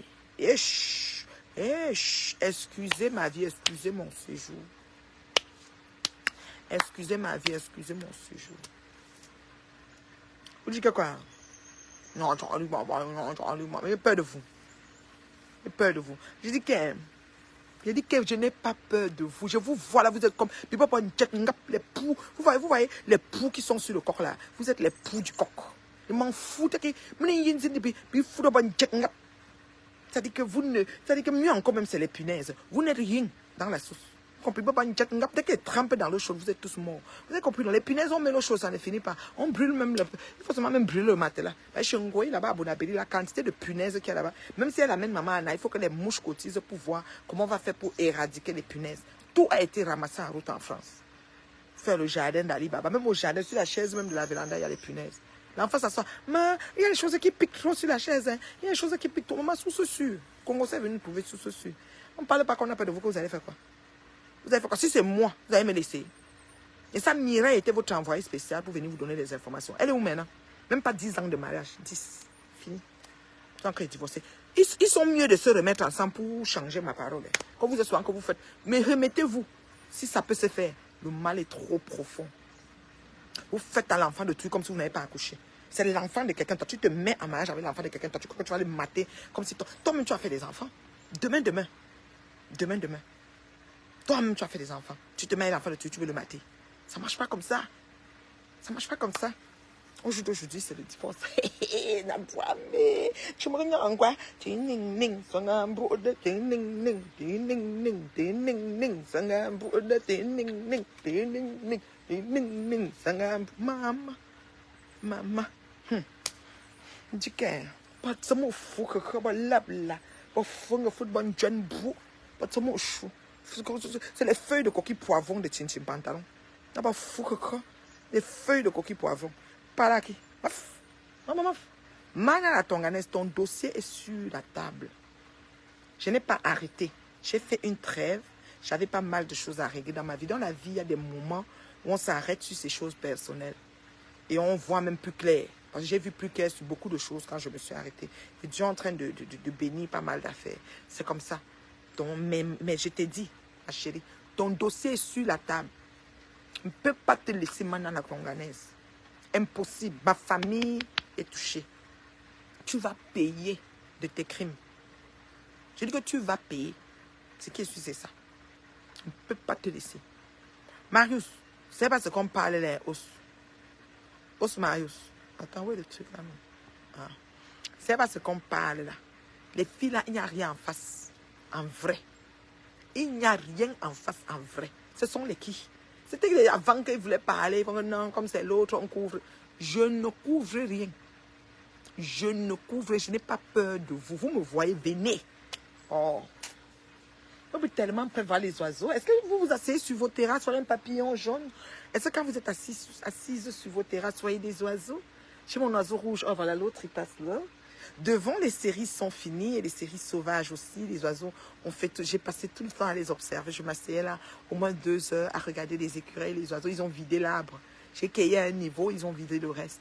excusez ma vie, excusez mon séjour. Excusez ma vie, excusez mon séjour. Vous dites que quoi? Non, j'ai peur de vous. J'ai peur de vous. Je dis que... Je dis que je n'ai pas peur de vous. Je vous vois là, vous êtes comme les poux. Vous voyez les poux qui sont sur le coq là. Vous êtes les poux du coq. Je m'en fous. C'est-à-dire que mieux encore même c'est les punaises. Vous n'êtes rien dans la sauce. Compris? Dès qu'elle trempe dans l'eau chaude, vous êtes tous morts. Vous avez compris? Les punaises, on met l'eau chaude, ça ne finit pas. On brûle même il faut seulement même brûler le matelas. Chez Ngoï, là-bas, à Bonabéli, la quantité de punaises qu'il y a là-bas, même si elle amène maman Anna, il faut que les mouches cotisent pour voir comment on va faire pour éradiquer les punaises. Tout a été ramassé en route en France. Faire le jardin d'Ali Baba. Même au jardin, sur la chaise même de la véranda, il y a les punaises. L'enfant s'assoit. Mais il y a des choses qui piquent trop sur la chaise. Hein. Il y a des choses qui piquent trop. Maman, sous ce sur. Congo, c'est venu trouver sous ce sur. On ne parle pas qu'on a peur de vous, que vous allez faire quoi? Vous allez faire quoi? Si c'est moi, vous allez me laisser. Et ça, Mireille était votre envoyé spécial pour venir vous donner des informations. Elle est où maintenant? Même pas 10 ans de mariage. 10. Fini. Tant qu'elle est divorcée. Ils sont mieux de se remettre ensemble pour changer ma parole. Quand vous êtes souvent, que vous faites. Mais remettez-vous. Si ça peut se faire. Le mal est trop profond. Vous faites à l'enfant de trucs comme si vous n'avez pas accouché. C'est l'enfant de quelqu'un. Toi, tu te mets en mariage avec l'enfant de quelqu'un. Toi, tu crois que tu vas le mater comme si toi-même tu as fait des enfants. Demain. Toi-même tu as fait des enfants. Tu te mets à l'enfant de trucs, tu veux le mater. Ça ne marche pas comme ça. Ça ne marche pas comme ça. Aujourd'hui, c'est le divorce. Tu me regardes en quoi? Maman. Dis que, pas de mon fou que je là, pas de football jeune brou, pas de mon chou. C'est les feuilles de coquille poivron de Tintin pantalon. T'as pas fou que les feuilles de coquille poivron. Pas là qui. Maman. Mana la Tonganès, ton dossier est sur la table. Je n'ai pas arrêté. J'ai fait une trêve. J'avais pas mal de choses à régler dans ma vie. Dans la vie, il y a des moments où on s'arrête sur ces choses personnelles. Et on voit même plus clair. Parce que j'ai vu plus clair sur beaucoup de choses quand je me suis arrêtée. Et Dieu est en train de bénir pas mal d'affaires. C'est comme ça. Donc, mais je t'ai dit, ma chérie, ton dossier est sur la table. Je ne peux pas te laisser maintenant la conganaise. Impossible. Ma famille est touchée. Tu vas payer de tes crimes. Je dis que tu vas payer. Ce qui est sûr, c'est ça. Je ne peux pas te laisser. Marius, c'est pas ce qu'on parle là, Os Marius. Attends, où est le truc là? Ah. C'est pas ce qu'on parle là. Les filles là, il n'y a rien en face. En vrai. Il n'y a rien en face, en vrai. Ce sont les qui? C'était avant qu'ils voulaient parler. Non, comme c'est l'autre, on couvre. Je ne couvre rien. Je n'ai pas peur de vous. Vous me voyez, venez. Oh. Vous êtes tellement prêt à voir les oiseaux. Est-ce que vous vous asseyez sur vos terrasses, soyez un papillon jaune? Est-ce que quand vous êtes assises sur vos terrasses, soyez des oiseaux? Chez mon oiseau rouge, oh voilà, l'autre, il passe là. Devant, les séries sont finies et les séries sauvages aussi. Les oiseaux ont fait. J'ai passé tout le temps à les observer. Je m'asseyais là au moins 2 heures à regarder les écureuils. Les oiseaux, ils ont vidé l'arbre. J'ai cueilli à un niveau, ils ont vidé le reste.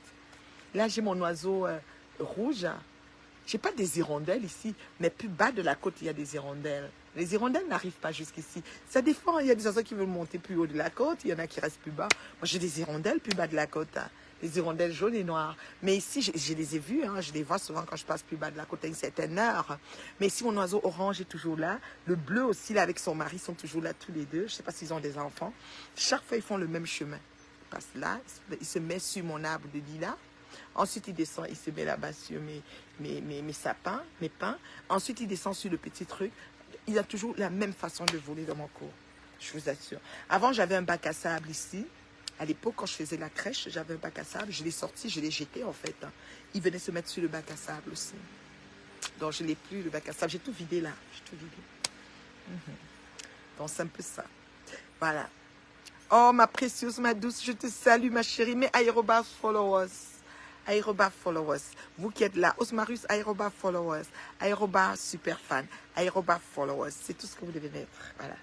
Là, j'ai mon oiseau rouge. Je n'ai pas des hirondelles ici, mais plus bas de la côte, il y a des hirondelles. Les hirondelles n'arrivent pas jusqu'ici. Ça dépend. Il y a des oiseaux qui veulent monter plus haut de la côte. Il y en a qui restent plus bas. Moi, j'ai des hirondelles plus bas de la côte. Hein. Les hirondelles jaunes et noires. Mais ici, je les ai vues. Hein. Je les vois souvent quand je passe plus bas de la côte à une certaine heure. Mais ici, mon oiseau orange est toujours là. Le bleu aussi, là, avec son mari, sont toujours là tous les deux. Je ne sais pas s'ils ont des enfants. Chaque fois, ils font le même chemin. Ils passent là. Ils se mettent sur mon arbre de lilas. Ensuite, il descend, il se met là-bas sur mes sapins, mes pins. Ensuite, il descend sur le petit truc. Il a toujours la même façon de voler dans mon cours. Je vous assure. Avant, j'avais un bac à sable ici. À l'époque, quand je faisais la crèche, j'avais un bac à sable. Je l'ai sorti, je l'ai jeté en fait. Il venait se mettre sur le bac à sable aussi. Donc, je n'ai plus le bac à sable. J'ai tout vidé là. J'ai tout vidé. Donc, c'est un peu ça. Voilà. Oh, ma précieuse, ma douce, je te salue, ma chérie. Mes aérobas followers. Aérobas followers. Vous qui êtes là. Osmarus, aérobas followers. Aérobas super fan. Aérobas followers. C'est tout ce que vous devez mettre. Voilà.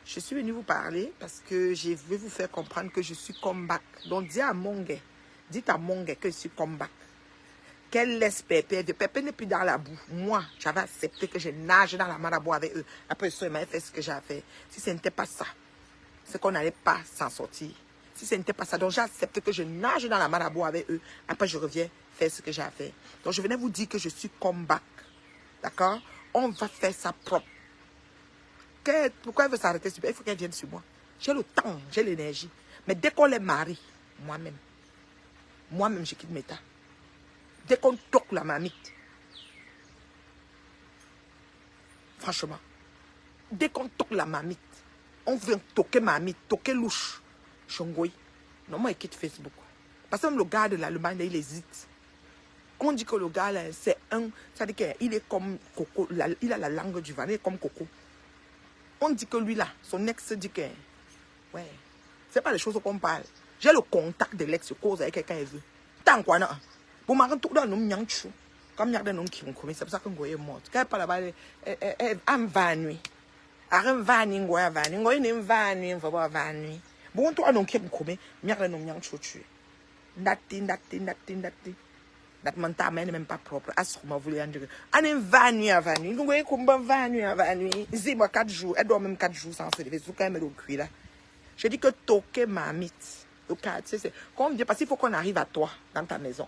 Je suis venue vous parler parce que je veux vous faire comprendre que je suis comeback. Donc, dites à Mongue que je suis comeback. Qu'elle laisse Pépé. Pépé n'est plus dans la boue. Moi, j'avais accepté que je nage dans la marabout avec eux. Après, ils m'avaient fait ce que j'avais fait. Si ce n'était pas ça, c'est qu'on n'allait pas s'en sortir. Si ce n'était pas ça, donc j'ai accepté que je nage dans la marabout avec eux. Après, je reviens faire ce que j'ai à faire. Donc, je venais vous dire que je suis comeback. D'accord? On va faire ça propre. Pourquoi elle veut s'arrêter sur moi? Il faut qu'elle vienne sur moi. J'ai le temps, j'ai l'énergie. Mais dès qu'on les marie, moi-même, je quitte mes tas. Dès qu'on toque la mamite, franchement, dès qu'on toque la mamite, on vient toquer mamite, toquer louche. Chongoy. Non, moi, il quitte Facebook. Parce que même le gars de l'Allemagne, il hésite. On dit que le gars, là, c'est un... C'est-à-dire qu'il est comme Coco. Il a la langue du vent, il est comme Coco. On dit que lui, là, son ex dit que... Ouais. C'est pas les choses qu'on parle. J'ai le contact de l'ex, cause avec quelqu'un, il veut. Tant quoi, non. Pour m'arrêter tout dans nos mianchou. Comme il y a des noms qui vont commettre, c'est pour ça qu'on est mort. Quand elle parle là-bas, elle va nuit. Elle va nuit, elle va nuit. Elle va nuit, elle va nuit. Bon, toi, non, qui est comme, merde, non, merde, tu. Nati. Dat manta n'est même pas propre. Asuma voulait en dire. On est vanu à vanu. Nous voyons comme vanu à vanu. Ici, moi, 4 jours. Elle doit même 4 jours sans se lever. Sous quand même au cuir là. Je dis que toquer ma mythe. Au quartier, c'est. Comme dire, parce qu'il faut qu'on arrive à toi, dans ta maison.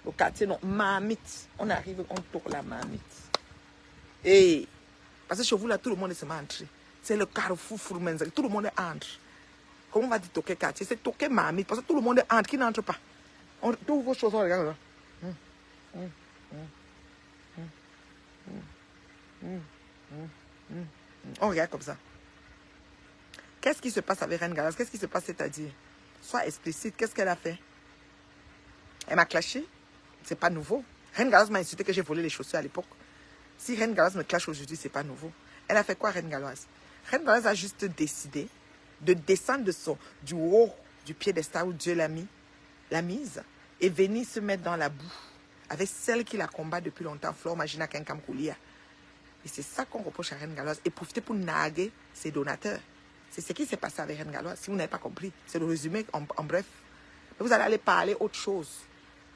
Au quartier, non, ma mythe. On arrive, on toque la marmite. Et. Parce que chez vous là, tout le monde est seulement entré. C'est le carrefour Fourmenza. Tout le monde entre. Comment on va dire toquer quartier? C'est toquer ma mythe. Parce que tout le monde entre. Qui n'entre pas? On trouve vos choses, on regarde là. On regarde comme ça. Qu'est-ce qui se passe avec Reine Galas? Qu'est-ce qui se passe, c'est-à-dire? Sois explicite. Qu'est-ce qu'elle a fait? Elle m'a clashé. C'est pas nouveau. Reine Galas m'a insulté que j'ai volé les chaussures à l'époque. Si Reine Galas me clash aujourd'hui, c'est pas nouveau. Elle a fait quoi, Reine Galas? Reine Galas a juste décidé de descendre du haut du piédestal où Dieu l'a mise et venir se mettre dans la boue avec celle qui la combat depuis longtemps, Flore Magina Kenkam Koulia. Et c'est ça qu'on reproche à Reine Galoise. Et profiter pour narguer ses donateurs. C'est ce qui s'est passé avec Reine Galoise. Si vous n'avez pas compris, c'est le résumé en bref. Mais vous allez aller parler autre chose.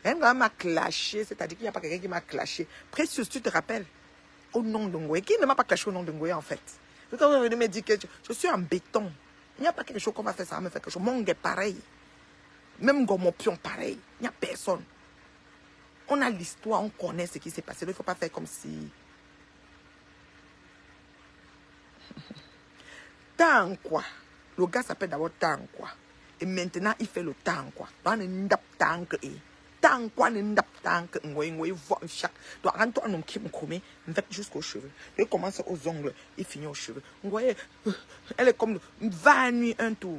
Reine Galoise m'a clashé, c'est-à-dire qu'il n'y a pas quelqu'un qui m'a clashé. Précieux, tu te rappelles? Au nom de Ngoué. Qui ne m'a pas clashé au nom de Ngoué en fait? Quand vous venez me dire que je suis en béton, il n'y a pas quelque chose qu'on va faire, ça va me faire quelque chose. Mon gars pareil. Même Gomopion pareil. Il n'y a personne. On a l'histoire, on connaît ce qui s'est passé. Il ne faut pas faire comme si... Tant quoi. Le gars s'appelle d'abord Tant quoi. Et maintenant, il fait le Tant quoi. Dans le ndap Tant que Tant quoi, le ndap Tant que il voit chaque. Donc, quand on a qui me commet, il fait jusqu'aux cheveux. Il commence aux ongles, il finit aux cheveux. Vous voyez, elle est comme vanue un tour.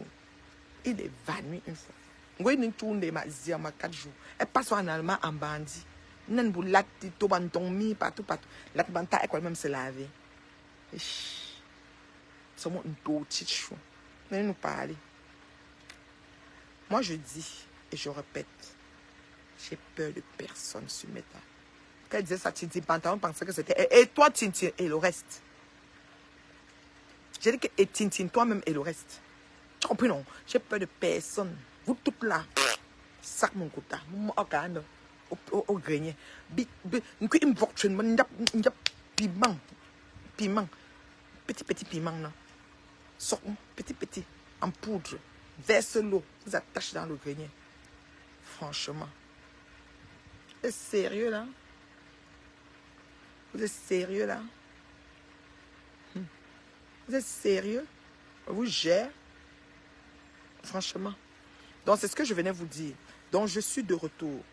Il est vanu une fois. Vous voyez, une tourne de ma 4 jours. Elle passe en allemand en bandit. Nan bu lati to banton mi partout. Lati banta est quand même se laver. C'est moi une petite chou. Mais nous parler. Moi je dis et je répète, j'ai peur de personne sur mes temps. Quand elle disait ça, Tintin Pantalon pensait que c'était. Et toi, Tintin, et le reste. J'ai dit que et Tintin, toi-même et le reste. Tu comprends non? J'ai peur de personne. Vous toutes là. Sac mon quota. Mon organe. Au grenier. Piment. Petit piment. Sort petit. En poudre. Verse l'eau. Vous attachez dans le grenier. Franchement. Vous êtes sérieux là? Vous êtes sérieux là? Vous êtes sérieux? Vous gérez? Franchement. Donc c'est ce que je venais vous dire. Donc je suis de retour.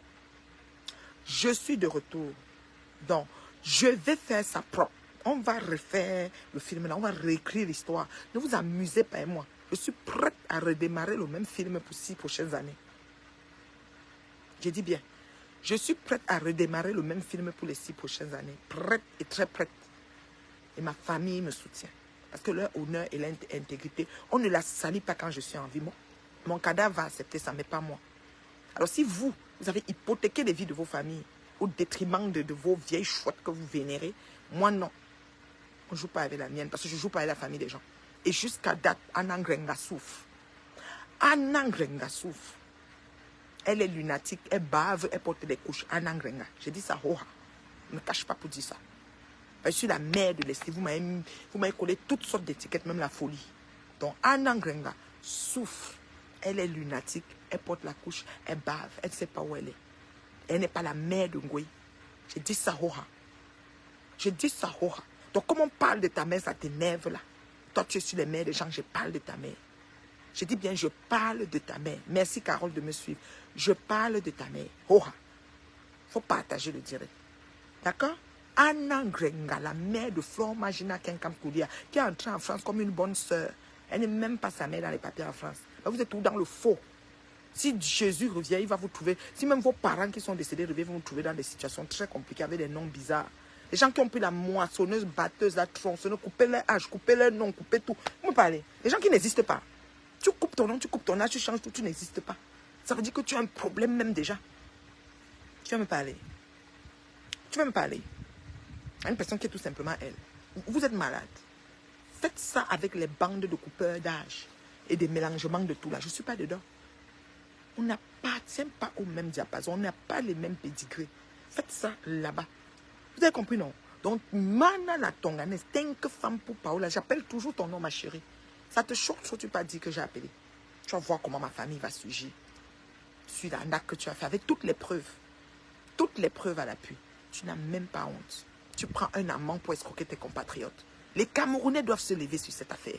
Donc, je vais faire ça propre. On va refaire le film là, on va réécrire l'histoire. Ne vous amusez pas avec moi. Je suis prête à redémarrer le même film pour 6 prochaines années. Je dis bien, je suis prête à redémarrer le même film pour les 6 prochaines années. Prête et très prête. Et ma famille me soutient. Parce que leur honneur et leur intégrité, on ne la salit pas quand je suis en vie. Mon cadavre va accepter ça, mais pas moi. Alors si vous avez hypothéqué les vies de vos familles au détriment de vos vieilles chouettes que vous vénérez, moi non. On ne joue pas avec la mienne parce que je ne joue pas avec la famille des gens. Et jusqu'à date, Anangrenga souffre. Anangrenga souffre. Elle est lunatique, elle bave, elle porte des couches. Anangrenga. J'ai dit ça, hoha. Ne me cache pas pour dire ça. Je suis la mère de l'estime. Vous m'avez collé toutes sortes d'étiquettes, même la folie. Donc Anangrenga souffre. Elle est lunatique, elle porte la couche, elle bave, elle ne sait pas où elle est. Elle n'est pas la mère de Ngoué. J'ai dit ça, hoha. Je dis ça, hoha. Donc, comme on parle de ta mère, ça t'énerve là. Toi, tu es sur les mères des gens, je parle de ta mère. Je dis bien, je parle de ta mère. Merci, Carole, de me suivre. Je parle de ta mère. Hoha. Il faut partager le direct. D'accord? Anna Ngrenga, la mère de Flore Magina Kenkam Koulia, qui est entrée en France comme une bonne sœur. Elle n'est même pas sa mère dans les papiers en France. Vous êtes tout dans le faux. Si Jésus revient, il va vous trouver. Si même vos parents qui sont décédés reviennent, vont vous trouver dans des situations très compliquées avec des noms bizarres. Les gens qui ont pris la moissonneuse, batteuse, la tronçonneuse, couper leur âge, couper leur nom, couper tout. Vous me parlez. Les gens qui n'existent pas. Tu coupes ton nom, tu coupes ton âge, tu changes tout, tu n'existes pas. Ça veut dire que tu as un problème même déjà. Tu vas me parler. Tu vas me parler. À une personne qui est tout simplement elle. Vous êtes malade. Faites ça avec les bandes de coupeurs d'âge. et des mélangements de tout là. Je ne suis pas dedans. On n'appartient pas au même diapason. On n'a pas les mêmes pédigrés. Faites ça là-bas. Vous avez compris, non? Donc, mana la tonganes, que femme pour Paola. J'appelle toujours ton nom, ma chérie. Ça te choque, soit tu pas dit que j'ai appelé. Tu vas voir comment ma famille va surgir. Suite à un acte que tu as fait avec toutes les preuves. Toutes les preuves à l'appui. Tu n'as même pas honte. Tu prends un amant pour escroquer tes compatriotes. Les Camerounais doivent se lever sur cette affaire.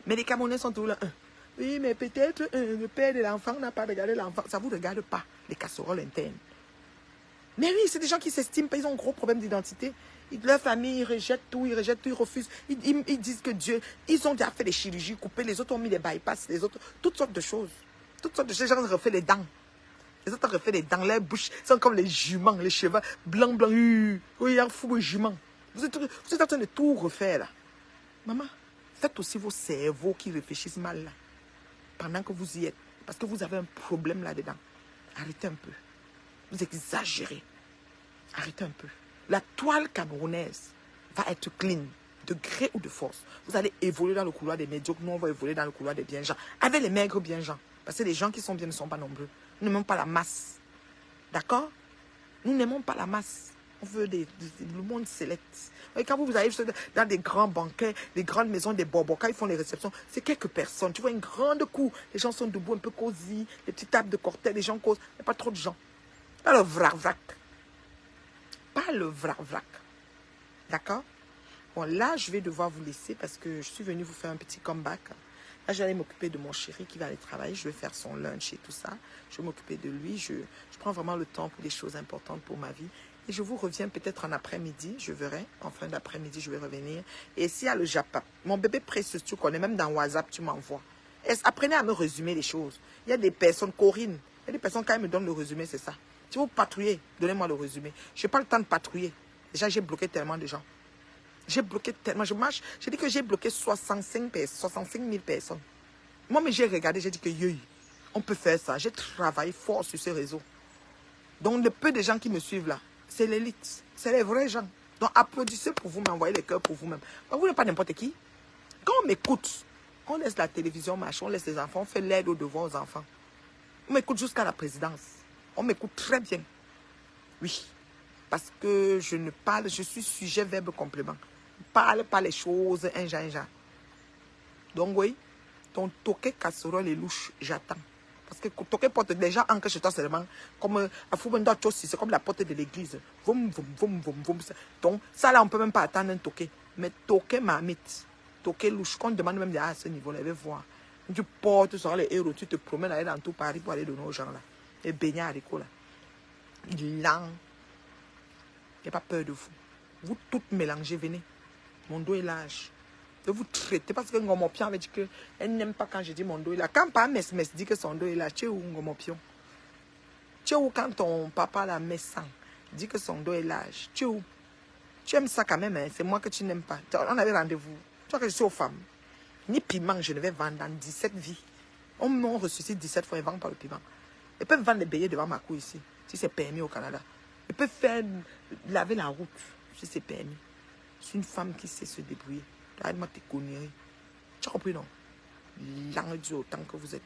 Mais les Camerounais sont toujours là. Oui, mais peut-être le père de l'enfant n'a pas regardé l'enfant. Ça ne vous regarde pas, les casseroles internes. Mais oui, c'est des gens qui s'estiment pas, ils ont un gros problème d'identité. Leur famille, ils rejettent tout, ils refusent. Ils disent que Dieu, ils ont déjà fait des chirurgies coupées, les autres ont mis des bypass, les autres, toutes sortes de choses. Toutes sortes de choses, les gens ont refait les dents. Les autres ont refait les dents, leurs bouches sont comme les juments, les cheveux blancs, blancs. Oui, un fou de jument. Vous êtes en train de tout refaire là. Maman, faites aussi vos cerveaux qui réfléchissent mal là. Pendant que vous y êtes. Parce que vous avez un problème là-dedans. Arrêtez un peu. Vous exagérez. Arrêtez un peu. La toile camerounaise va être clean, de gré ou de force. Vous allez évoluer dans le couloir des médiocres. Nous, on va évoluer dans le couloir des bien gens. Avec les maigres bien gens. Parce que les gens qui sont bien ne sont pas nombreux. Nous n'aimons pas la masse. D'accord? Nous n'aimons pas la masse. On veut le monde select. Et quand vous arrivez dans des grands banquets, des grandes maisons, des bobocas, ils font les réceptions, c'est quelques personnes. Tu vois une grande cour, les gens sont debout, un peu cosy, les petites tables de cortège, les gens causent, il n'y a pas trop de gens. Pas le vrac-vrac. Pas le vrac-vrac. D'accord? Bon, là, je vais devoir vous laisser parce que je suis venue vous faire un petit comeback. Là, j'allais m'occuper de mon chéri qui va aller travailler. Je vais faire son lunch et tout ça. Je vais m'occuper de lui. Je prends vraiment le temps pour des choses importantes pour ma vie. Et je vous reviens peut-être en après-midi. Je verrai. En fin d'après-midi, je vais revenir. Et s'il y a le Japap, mon bébé précieux, tu connais, même dans WhatsApp, tu m'envoies. Apprenez à me résumer les choses. Il y a des personnes, Corinne, il y a des personnes, quand elles me donnent le résumé, c'est ça. Si vous patrouillez, donnez-moi le résumé. Je n'ai pas le temps de patrouiller. Déjà, j'ai bloqué tellement de gens. J'ai bloqué tellement. Je marche. J'ai dit que j'ai bloqué 65 000 personnes. Moi, mais j'ai regardé, j'ai dit que on peut faire ça. J'ai travaillé fort sur ces réseaux. Donc, le peu de gens qui me suivent là, c'est l'élite. C'est les vrais gens. Donc, applaudissez pour vous, m'envoyez les cœurs pour vous-même. Vous n'êtes pas n'importe qui. Quand on m'écoute, on laisse la télévision marcher, on laisse les enfants, on fait l'aide aux devoirs aux enfants. On m'écoute jusqu'à la présidence. On m'écoute très bien. Oui. Parce que je ne parle, je suis sujet, verbe, complément. Parle pas les choses, un genre. Donc oui, ton toquet casserole et louche, j'attends. Parce que toquet porte déjà ancré chez toi seulement, comme c'est comme la porte de l'église. Vroom, vroom, vroom, vroom, vroom. Donc ça là, on peut même pas attendre un toquet. Mais toquet marmite, toquet louche, qu'on demande même à ce niveau-là, je vais voir. Tu portes sur les héros, tu te promènes aller dans tout Paris pour aller donner aux gens là. Et baigner à l'école là. Lent. Il n'y a pas peur de vous. Vous toutes mélangez, venez. Mon dos est large. De vous traiter parce que Ngomopion avait dit qu'elle n'aime pas quand je dis mon dos est large. Quand pas Mes dit que son dos est large, tu es où Ngomopion? Tu es où quand ton papa la Messan dit que son dos est large? Tu es où? Tu aimes ça quand même, hein? C'est moi que tu n'aimes pas. On avait rendez-vous. Tu vois que je suis aux femmes. Ni piment, je ne vais vendre dans 17 vies. On m'a ressuscité 17 fois, ils ne vendent pas le piment. Ils peuvent vendre les billets devant ma cour ici, si c'est permis au Canada. Ils peuvent faire laver la route, si c'est permis. Je suis une femme qui sait se débrouiller. Arrête-moi tes conneries. Tu as compris, non? Langue du autant que vous êtes.